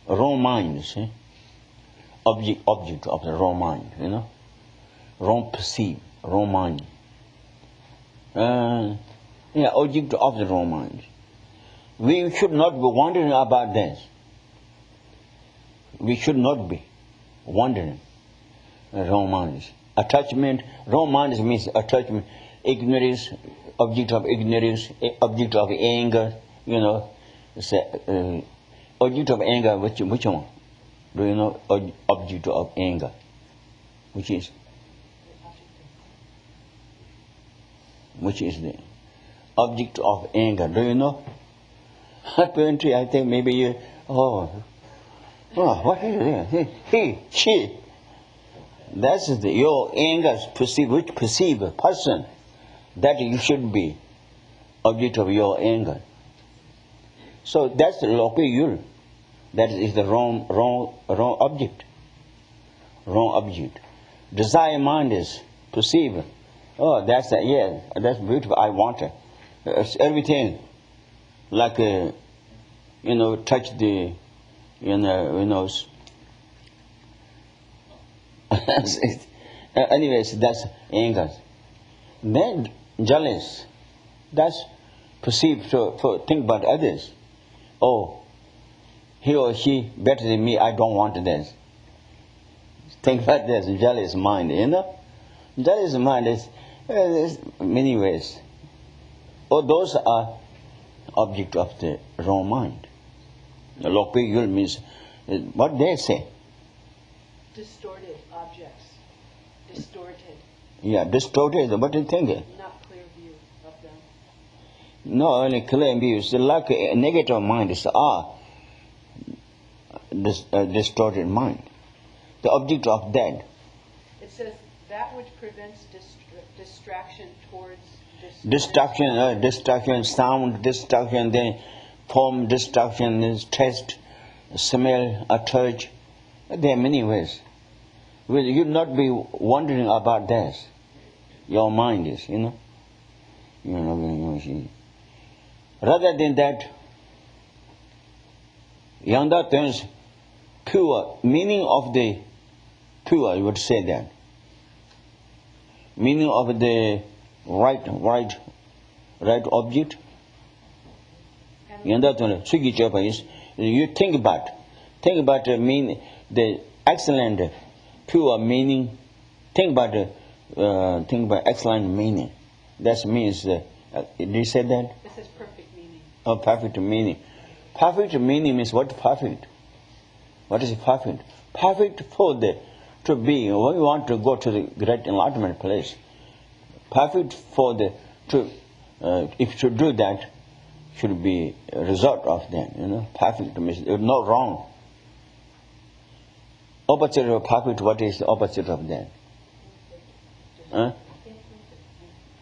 wrong mind, see? Object of the wrong mind, wrong perceive, wrong mind. Object of the wrong mind. We should not be wondering about this. We should not be wondering. Wrong minds. Attachment, wrong minds means attachment, ignorance, object of ignorance, object of anger, object of anger, which one? Do you know object of anger? Which is the object of anger? Do you know? Apparently, I think maybe you, what is it? He, she. That's your anger, which perceive a person. That you should be object of your anger. So that's the local yul. That is the wrong object. Wrong object. Desire mind is perceive. Oh, that's beautiful. I want it. It's everything. Like touch the anyways, that's anger. Then jealous. That's perceived to think about others. Oh, he or she better than me, I don't want this. Think about this, jealous mind, Jealous mind is many ways. Oh, those are object of the wrong mind. The Lokpiyul means what they say. Distorted objects. Distorted. Yeah, distorted. What do you think? Not clear view of them. No, only clear view. It's like a negative mind. It's distorted mind. The object of that. It says that which prevents distraction towards distraction, sound distraction, then form distraction, is taste, smell, or touch. There are many ways. Will you not be wondering about this? Your mind is, Rather than that, yanda turns pure, meaning of the pure, you would say that. Meaning of the right object. Yanda turns sugi chepa is you think about mean the excellent pure meaning. Think about excellent meaning. That means did you say that? It says perfect meaning. Oh, perfect meaning. Perfect meaning means what? Perfect. What is perfect? Perfect for to be when we want to go to the great enlightenment place. Perfect for if to do that should be a result of that. Perfect means not wrong. Opposite of perfect, what is the opposite of that?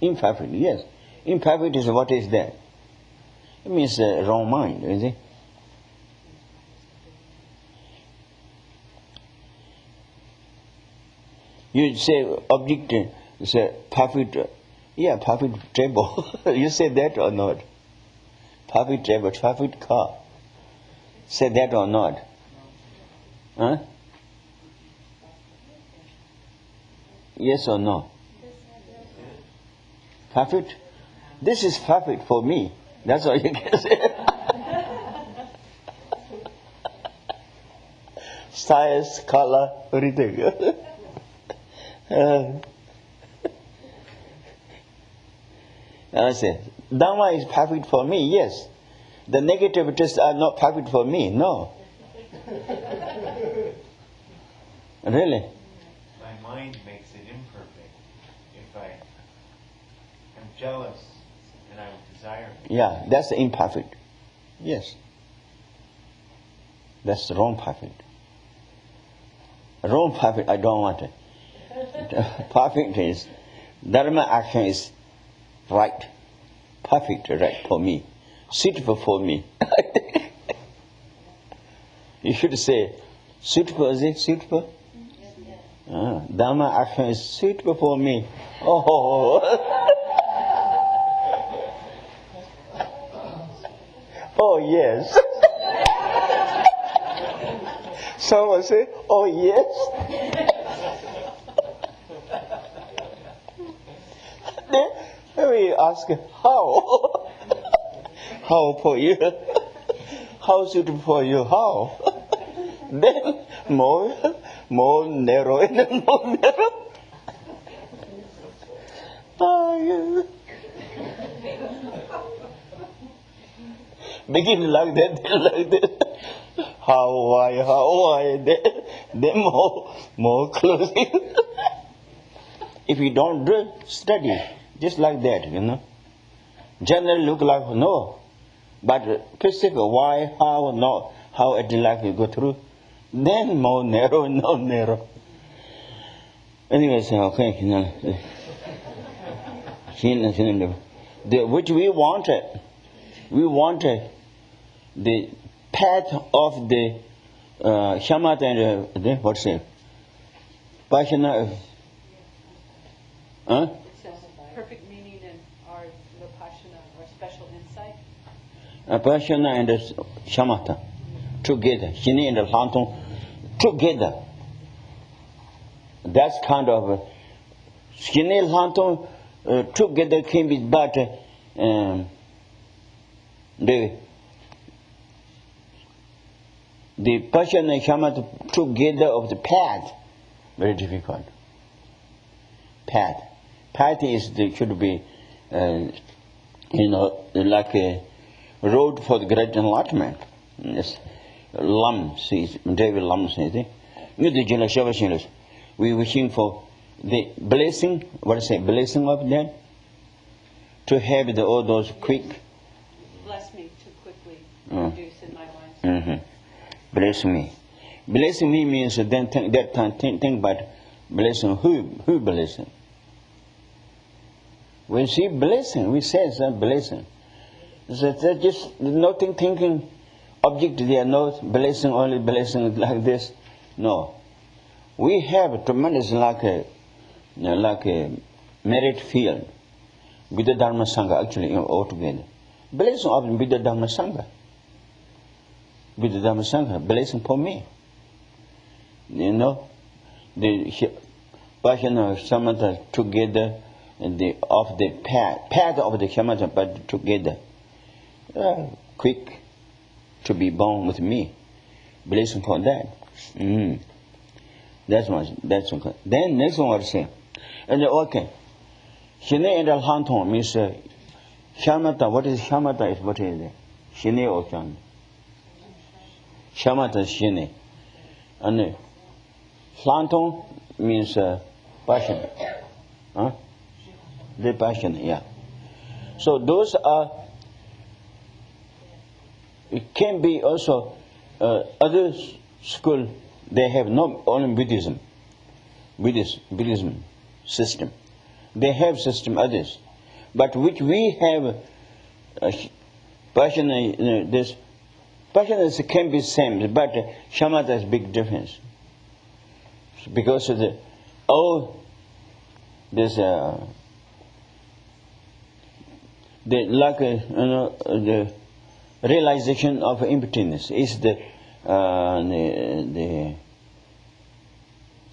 Imperfect, yes. Imperfect is what is that? It means wrong mind, is it? You say object, you say perfect, perfect table. You say that or not? Perfect table, perfect car. Say that or not? Huh? Yes or no? Perfect? This is perfect for me. That's all you can say. Size, color, everything. I say, Dhamma is perfect for me, yes. The negativities are not perfect for me, no. Really? My mind makes it imperfect. If I am jealous and I desire it. Yeah, that's imperfect. Yes. That's wrong perfect. Wrong perfect, I don't want it. Perfect is, Dharma action is right. Perfect, right for me. Suitable for me. You should say, suitable, is it suitable? Dharma action is suitable for me. Oh, oh yes. Someone say, oh yes. Then we ask, how? How for you? How suitable for you? How? Then more narrow and more narrow. Oh, yeah. begin like that, then like that. How, then more closing. If you don't do study, just like that, Generally look like no, but specific why, how, no, how it like you go through, then more narrow, no narrow. Anyways, okay, which we wanted the path of the shamatha and the what's it? Passion. It says perfect meaning and our vipassana, or special insight. Passion and shamatha together, Shini and Lantong together. That's kind of Shini and Lantong together can be, but the passion and shamatha together of the path, very difficult. Path should be, like a road for the great enlightenment. Yes, Lam says, David Lam says, we wishing for the blessing. What is it? Blessing of that, to have all those quick. Bless me to quickly produce in my mind. Mm-hmm. Bless me. Blessing me means then think about blessing. Who blessing? When see blessing, we say some blessing. So that's just nothing thinking object there, no blessing, only blessing like this. No. We have a tremendous like a merit field. Buddha Dharma Sangha actually altogether. Blessing of Buddha Dharma Sangha. Buddha Dharma Sangha, blessing for me. The passion of samatha together, of the path of the shamatha, but together. Quick to be born with me. Blessing for that. That's okay. Then next one I say. And okay. Shine and Alhanton means shamatha. What is shamatha? What is it? Shine or Shan? Shamatha is shine. And Hlanton means passion. The passion, yeah. So those are, it can be also other school, they have not only Buddhism system. They have system others. But which we have passion, this passion can be same, but shamatha has big difference. Because of the realization of emptiness is the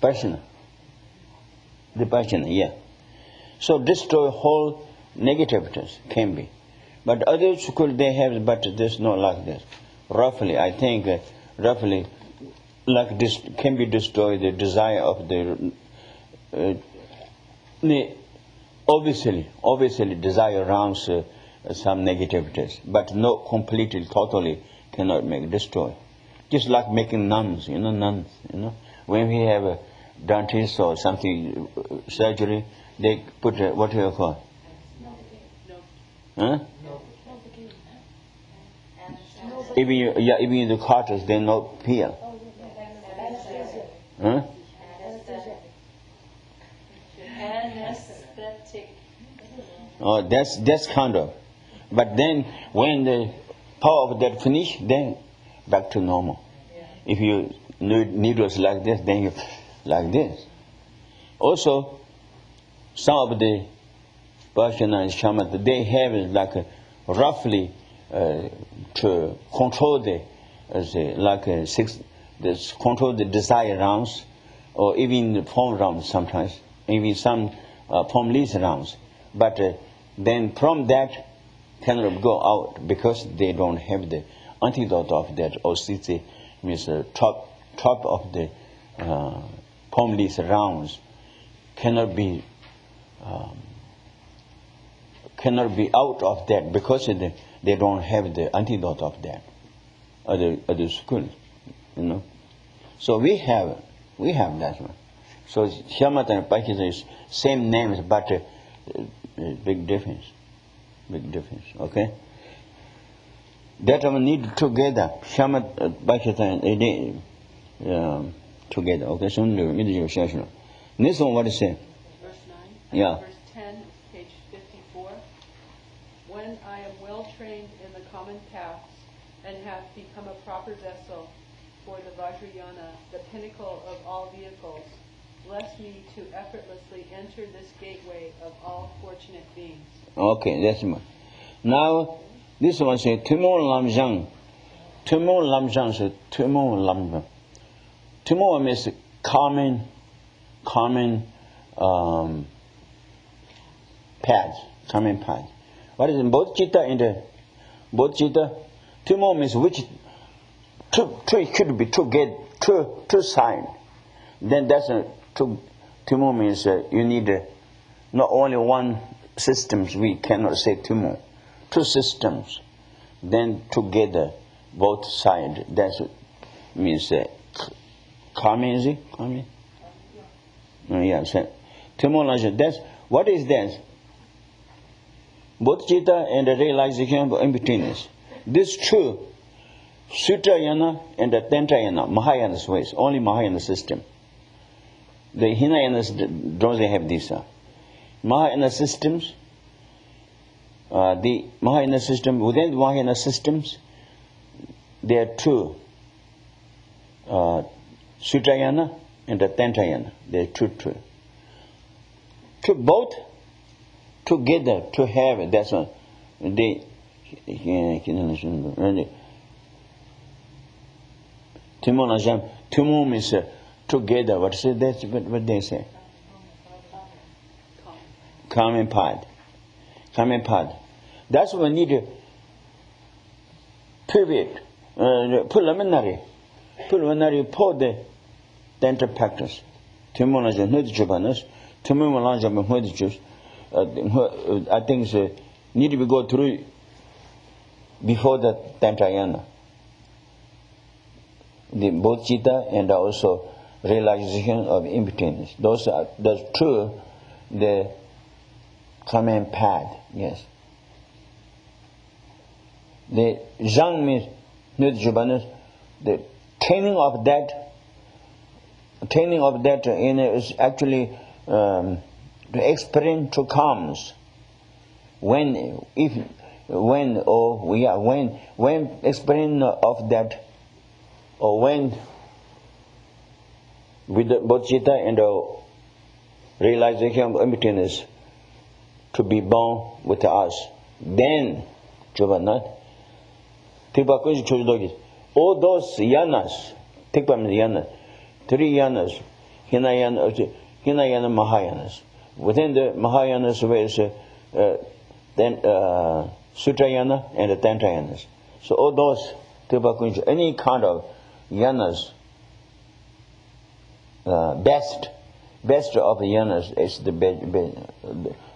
passion. The passion, yeah. So destroy whole negativities can be. But other school they have, but there's not like this. Roughly, I think, like this can be destroyed, the desire of obviously desire arounds some negativities, but not completely, totally cannot make destroy. Just like making nuns, nuns, when we have a dentist or something, surgery, they put what do you call? Huh? Even the carters, they not peel. Huh? Anesthetic. Oh, that's kind of. But then when the power of that finish, then back to normal. Yeah. If you need needles like this, then you like this. Also, some of the Persian and Shamat, they have like roughly to control control the desire rounds, or even the form rounds sometimes, even some formless rounds. But then from that cannot go out because they don't have the antidote of that OCC, means top of the formless rounds cannot cannot be out of that because they don't have the antidote of that at the school, you know. So we have that one. So shamatha and pakistan is same names, but big difference. Okay. That one need together. Shamatha, pakistan, together. Okay. So this one what is it? Verse 9. Yeah. Verse 10, page 54. When I am well trained in the common paths and have become a proper vessel for the Vajrayana, the pinnacle of all vehicles, bless me to effortlessly enter this gateway of all fortunate beings. Okay, that's one. Now, this one says, Tumo Lamjang. Tumo Lamjang says, Tumo Lamjang. Tumo means common path. Common path. What is it? Bodhicitta and Bodhicitta? Tumo means which two should be two sides. Then that's Tumo means you need not only one systems. We cannot say Tumo. Two systems. Then together, both sides. That's means Kame, is it? Kame? Yeah. So, Tumo. That's what is that? Bodhicitta and the realization of in-betweenness. This true. Sutrayana and the Tantrayana, Mahayana's ways, only Mahayana system. The Hinayanas don't have this. Mahayana systems, the Mahayana system, within the Mahayana systems, there are two. Sutrayana and the Tantrayana, they are two. To both together to have it, that's one. Tumo means together. What is it? That's what they say. Common path. That's what we need to pivot, preliminary for the Tantra practice. Tumo Najam Hudichubanas, Tumo Najam Hudichus. I think need to be go through before the Tantrayana. The bodhicitta and also realization of in-betweenness. Those two, the common path, yes. The zhang means nidjubanas, the training of that is actually the experience to comes when experience of that. Or when with the bodhicitta and the realization of emptiness to be born with us, then Jovanat, all those yanas, yanas, three yanas, Hinayana, Mahayanas. Within the Mahayanas ways, then Sutrayana and the Tantrayanas. So all those any kind of yanas, best of the yanas is the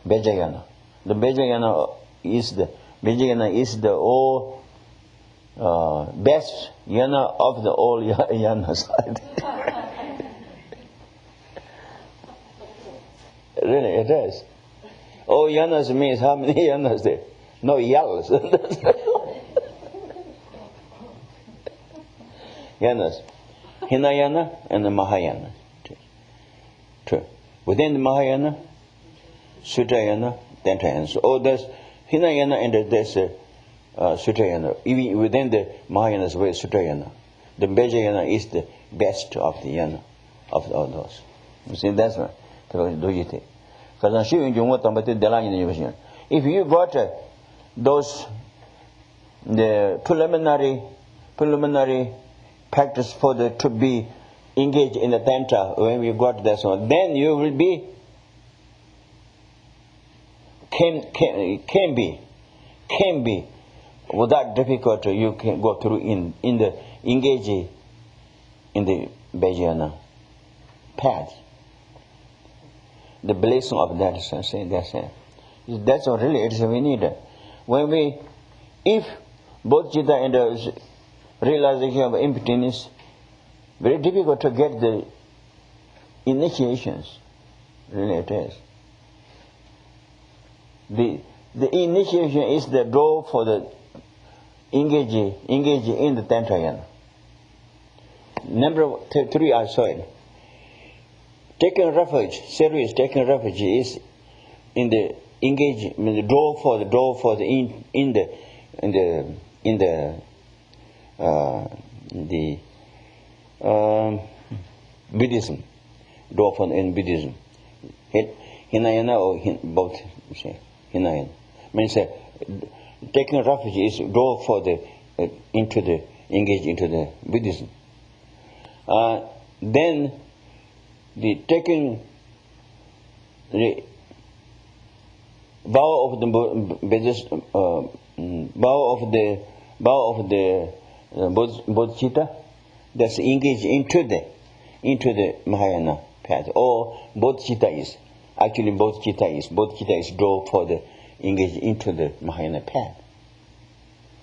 Bejayana. The Bejayana is the all best yana of the all yanas. Really, it is. All yanas means how many yanas there? No yells. Yanas, Hinayana and the Mahayana. True. Within the Mahayana, Sutrayana, Tantrayana. So all this Hinayana and this Sutrayana. Even within the Mahayana's way, Sutrayana. The Bejayana is the best of the yana of all those. You see, that's right. If you got those the preliminary practice for to be engaged in the tantra, when we got that one, then you will be can be without difficulty. You can go through in the engage in the Vajrayana path. The blessing of that is that's it. That's what really it is we need. If bodhicitta and realization of emptiness, very difficult to get the initiations. Really it is. The initiation is the door for the engaging in the Tantrayana. Number 3 I saw it. Taking refuge, serious taking refuge is in the the door for the Buddhism, door for in Buddhism. Hinayana or both say Hinayana. Means taking refuge is door for the engage into the Buddhism. Then the taking the vow of the bodhicitta, that's engaged into the Mahayana path. Or bodhicitta is door for the engage into the Mahayana path.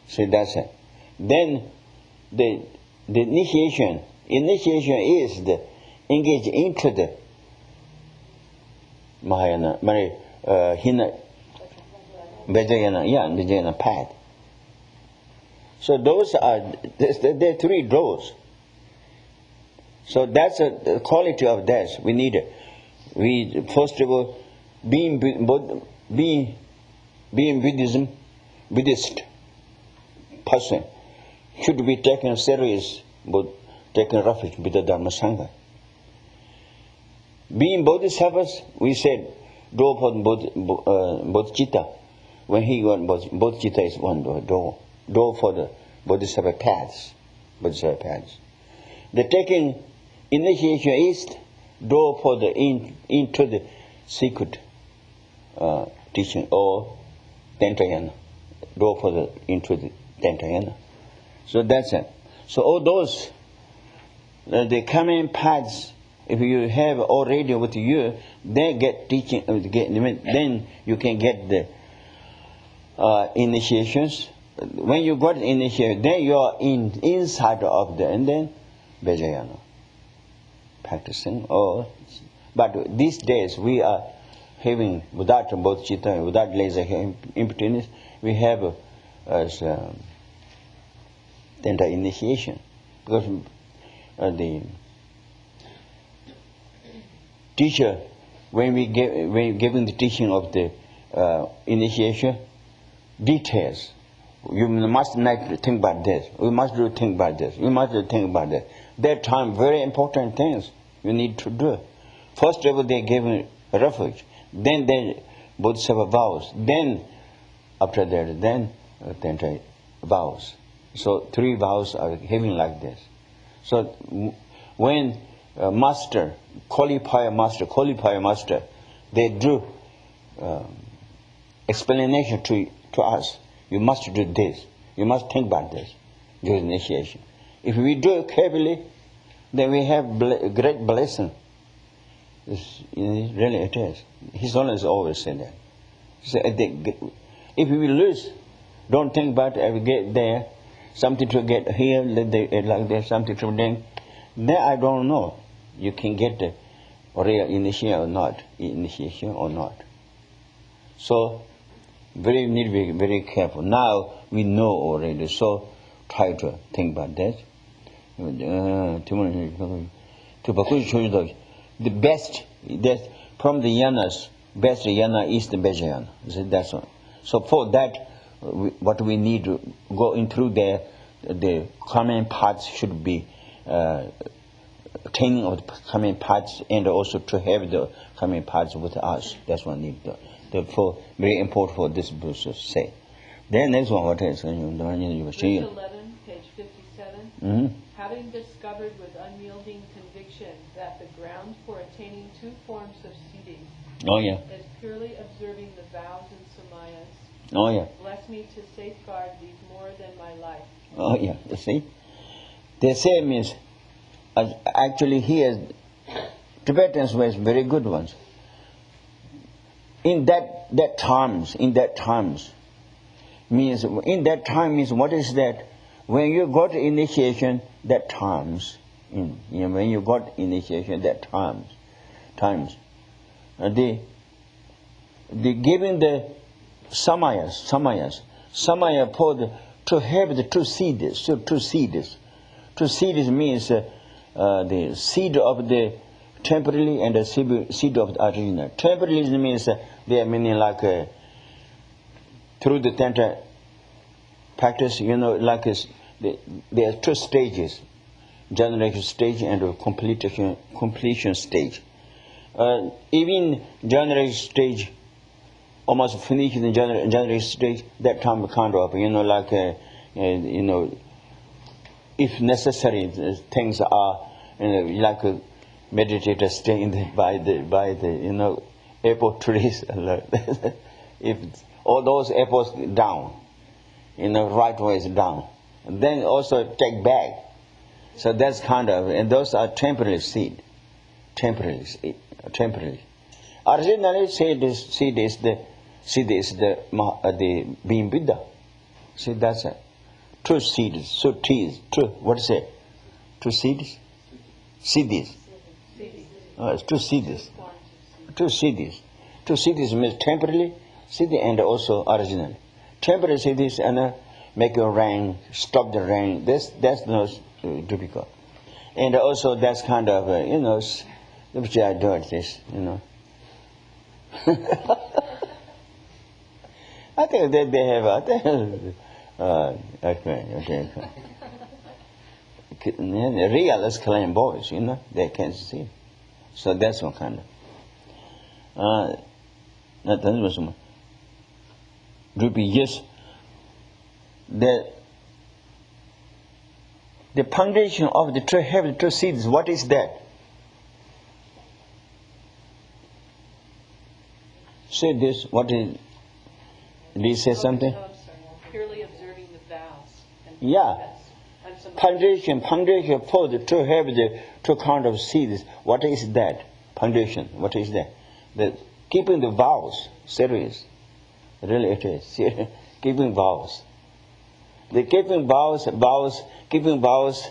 So that's it. Then the initiation is the engage into the Mahayana, Vajrayana path. So those are the 3 doors. So that's the quality of that. We need. We first of all, being Buddhist person should be taken serious, but taken refuge with the Dharma Sangha. Being bodhisattvas, we said, door for bodhicitta. When he got bodhicitta is one door for the bodhisattva paths. The taking initiation is door for the into the secret teaching or Tantrayana. Door for the into the Tantrayana. So that's it. So all those the coming paths, if you have already with you, then get teaching. Then you can get the initiations. When you got initiated, then you are inside of the and then Vajrayana practicing. But these days we are having without bodhicitta, without laser impotence, we have as Tantra initiation, because the teacher, when giving the teaching of the initiation details, you must not think about this. We must do think about this. We must do think about this. That time, very important things you need to do. First of all, they gave refuge. Then they bodhisattva vows. Then after that, then Tantra vows. So 3 vows are having like this. So when master, qualifier master, they do explanation to us. You must do this. You must think about this during initiation. If we do it carefully, then we have great blessing. Really it is. His Holiness always said that. So if we lose, don't think about it, we get there, something to get here, like there, something to then I don't know. You can get the real initiation or not. So we need to be very careful. Now we know already, so try to think about that. The best, from the yanas, best yana is the Vajrayana. That's all. So for that, what we need to go in through there, the common parts should be attaining of the common parts, and also to have the common parts with us. That's what we need. Therefore, very important for this verse to say. Then next one, what is? Verse 11, page 57. Mm-hmm. Having discovered with unyielding conviction that the ground for attaining 2 forms of seating is purely observing the vows and samayas, bless me to safeguard these more than my life. You see? They say means, actually here, Tibetans were very good ones. in that times means what is that? When you got initiation, that times. When you got initiation, that times. The giving the samayas to have the to see this. To see this means the seed of the temporary and the seed of the original. Temporary means they are meaning like through the tantra practice, like there are two stages: generation stage and completion stage. Even generation stage, almost finished the generation stage, that time kind of, if necessary, things are, like a meditator staying by the apple trees. If all those apples down, right ways down, and then also take back. So that's kind of, and those are temporary seed. Temporary. Originally, seed is the being Buddha. See, that's it. Two seeds, two teas, what is it? Two seeds? Seeds. It's two seeds. Two seeds. Two seeds means temporarily, seed and also originally. Temporary seeds and make a rain, stop the rain. That's not difficult. And also that's kind of, which I do at this, I think that they have, real is clean boys, they can't see. So that's one kind of. Yes, the foundation of the true heaven, true seeds, what is that? Say this, what is, did he say something? No, I'm sorry. Purely observing the vows. Yeah. Foundation for the true heaven, the true kind of seeds. What is that? Foundation, what is that? The keeping the vows, serious. Really it is. Keeping vows. The keeping vows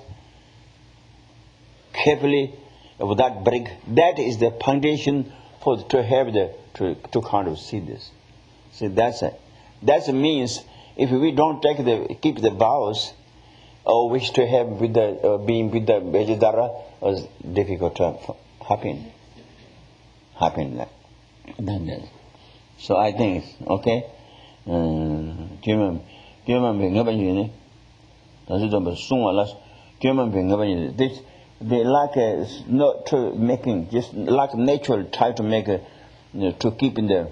carefully without break. That is the foundation for to have the to kind of see this. See, that's it. That means if we don't keep the vows or wish to have with the being with the Vajradhara, it's difficult to happen. So I think okay. They like not to making just like natural try to make to keeping the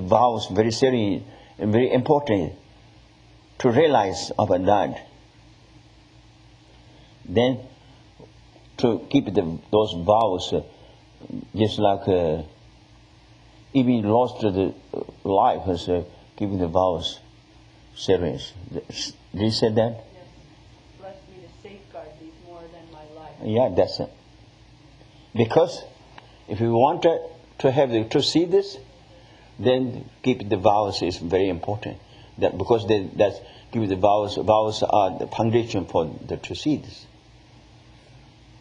vows very serious and very important to realize about that. Then to keep those vows just like even lost the life as keeping the vows serious. Did you say that? Yes. Bless me to safeguard these more than my life. Yeah, that's it. Because if you want to have to see this, then keep the vows is very important. That because that's keep the vows are the foundation for the to see this.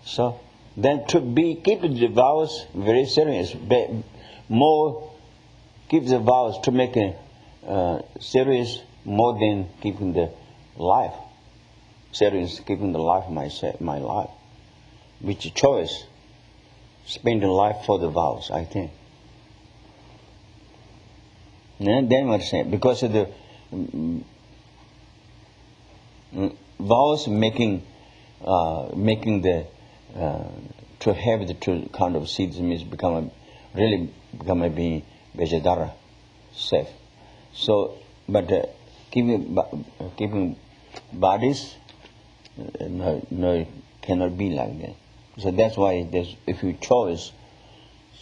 So then to keep the vows very serious, more keep the vows to make a serious more than keeping the life. Serious keeping the life my life. Which choice? Spending life for the vows, I think. And then what say? Because of the vows making the to have the two kind of seeds means become a being Vajradhara safe. So, but keeping bodies, no, cannot be like that. So that's why if you choose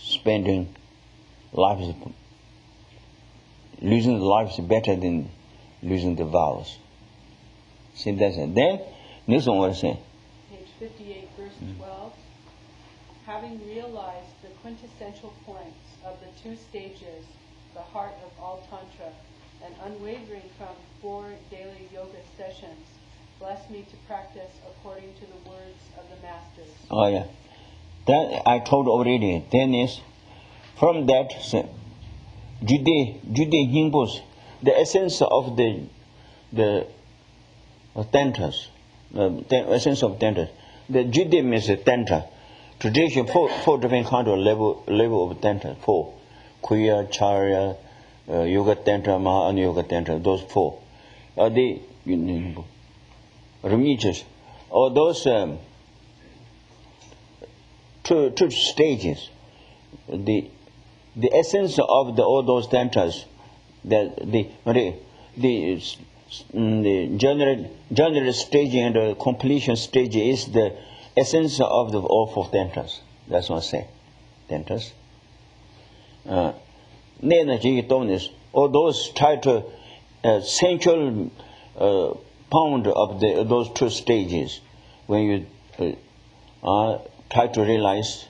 spending life, losing the life is better than losing the vows. See, that's it. Then, next one what I say? Page 58, verse 12. having realized the quintessential points of the 2 stages, the heart of all Tantra, and unwavering from 4 daily yoga sessions, bless me to practice according to the words of the Masters. Oh yeah, that I told already. Then is from that Jude Himbus, the essence of the tantras, the essence of tantras. The Jude means tantra. Tradition 4 different kind of level of tantra. 4, Kriya, Charya, Yoga Tantra, Maha Yoga Tantra. Those 4 are the religious. Or those 2 stages. The essence of all those tantras, the general stage and the completion stage is the essence of the all 4 tantras. That's what I say. Tantras. All those try to central pound of those 2 stages, when you try to realize,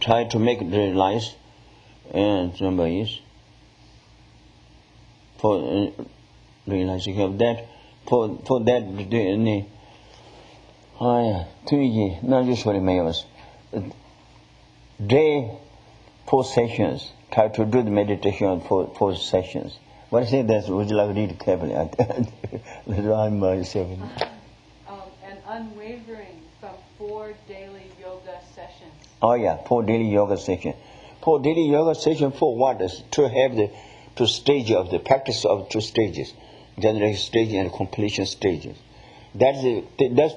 try to make it realize, and somebody is for realizing of that, for that day 4 sessions. Try to do the meditation for 4 sessions. What I say that, would you like to read carefully? I'm myself. And unwavering from 4 daily yoga sessions. Oh yeah, 4 daily yoga sessions. 4 daily yoga sessions for what? Is to have the 2 stages of the practice of 2 stages, generation stage and completion stages. That's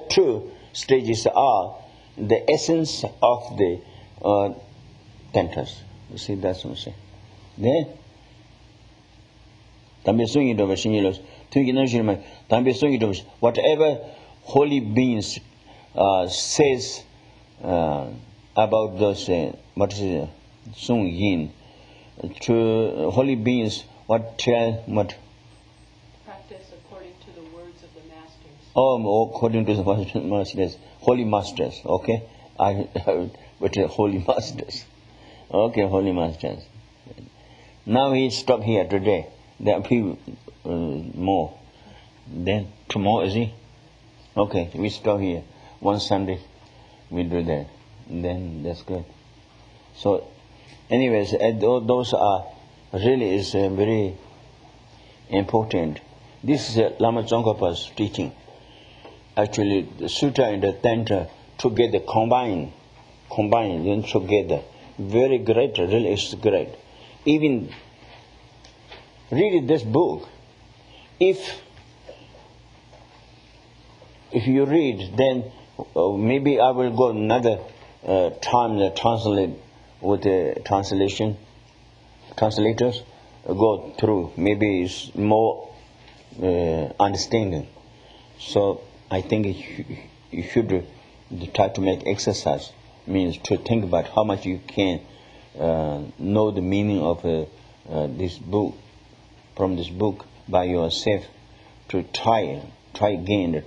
2 stages are the essence of the tantras. You see, that's what I'm saying. Then, whatever holy beings says about those, what is it, Sung Yin, to holy beings, what tell, what? Practice according to the words of the Masters. Oh, according to the Masters, holy Masters, okay? I heard, but holy Masters. Okay, holy Masters. Now he stopped here today. There are people more. Then tomorrow, is he? Okay, we stop here. One Sunday we do that. Then that's good. So, anyways, those are really is very important. This is Lama Tsongkhapa's teaching. Actually, the Sutta and the Tantra together, combine them together. Very great, really is great. Even read this book. If you read, then maybe I will go another time to translate with the translators go through. Maybe it's more understanding. So I think you should try to make exercise. Means to think about how much you can know the meaning of this book, from this book by yourself, to try again.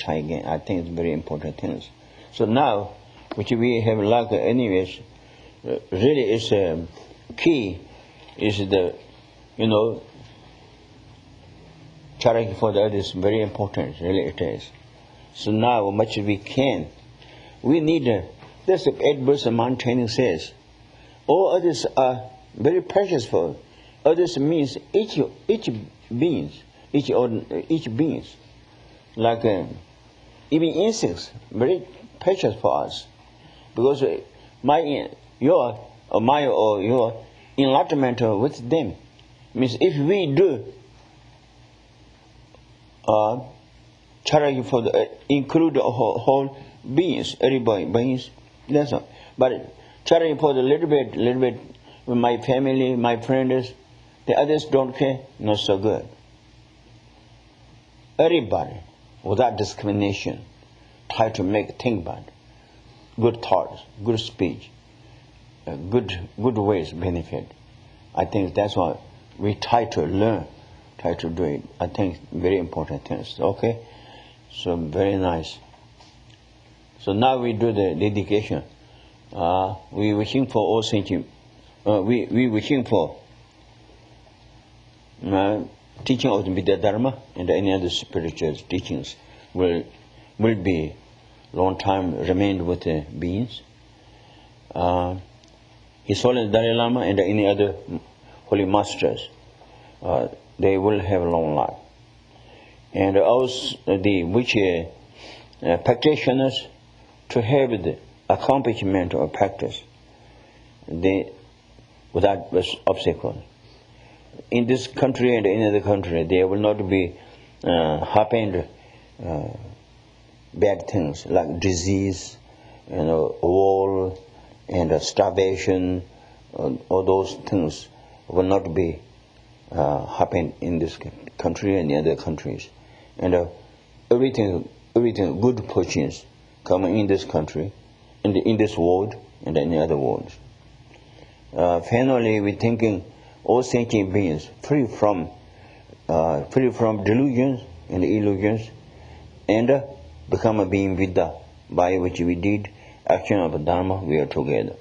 I think it's very important things. So now, which we have like anyways, really is key is the, charity for the others, very important, really it is. So now, much as we can, we need that's the 8 verse Mind Training says. All others are very precious for us. Others means each beings, like even insects, very precious for us, because your enlightenment with them means if we do charity for the include the whole beings, everybody beings. That's all. But charity for the little bit with my family, my friends, the others don't care, not so good. Everybody, without discrimination, try to think about good thoughts, good speech, good ways benefit. I think that's what we try to learn, try to do it. I think very important things. Okay, so very nice. So now we do the dedication. We wishing for all thinking. We wishing for teaching of the Vidya Dharma and any other spiritual teachings will be long time remained with the beings. His Holiness Dalai Lama and any other holy masters, they will have a long life. And also which practitioners to have the accomplishment of practice, without obstacle. In this country and in other country, there will not be happened bad things like disease, war, and starvation. All those things will not be happen in this country and in other countries. And everything good fortunes coming in this country, in this world, and in other worlds. Finally, we're thinking all thinking beings free from delusions and illusions, and become a being Vidya, by which we did action of Dharma. We are together.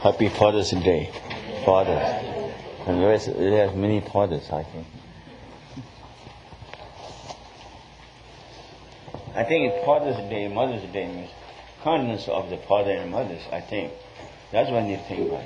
Happy Father's Day, fathers. And there's many fathers, I think. I think Father's Day, Mother's Day means kindness of the father and mothers, I think. That's what you think about.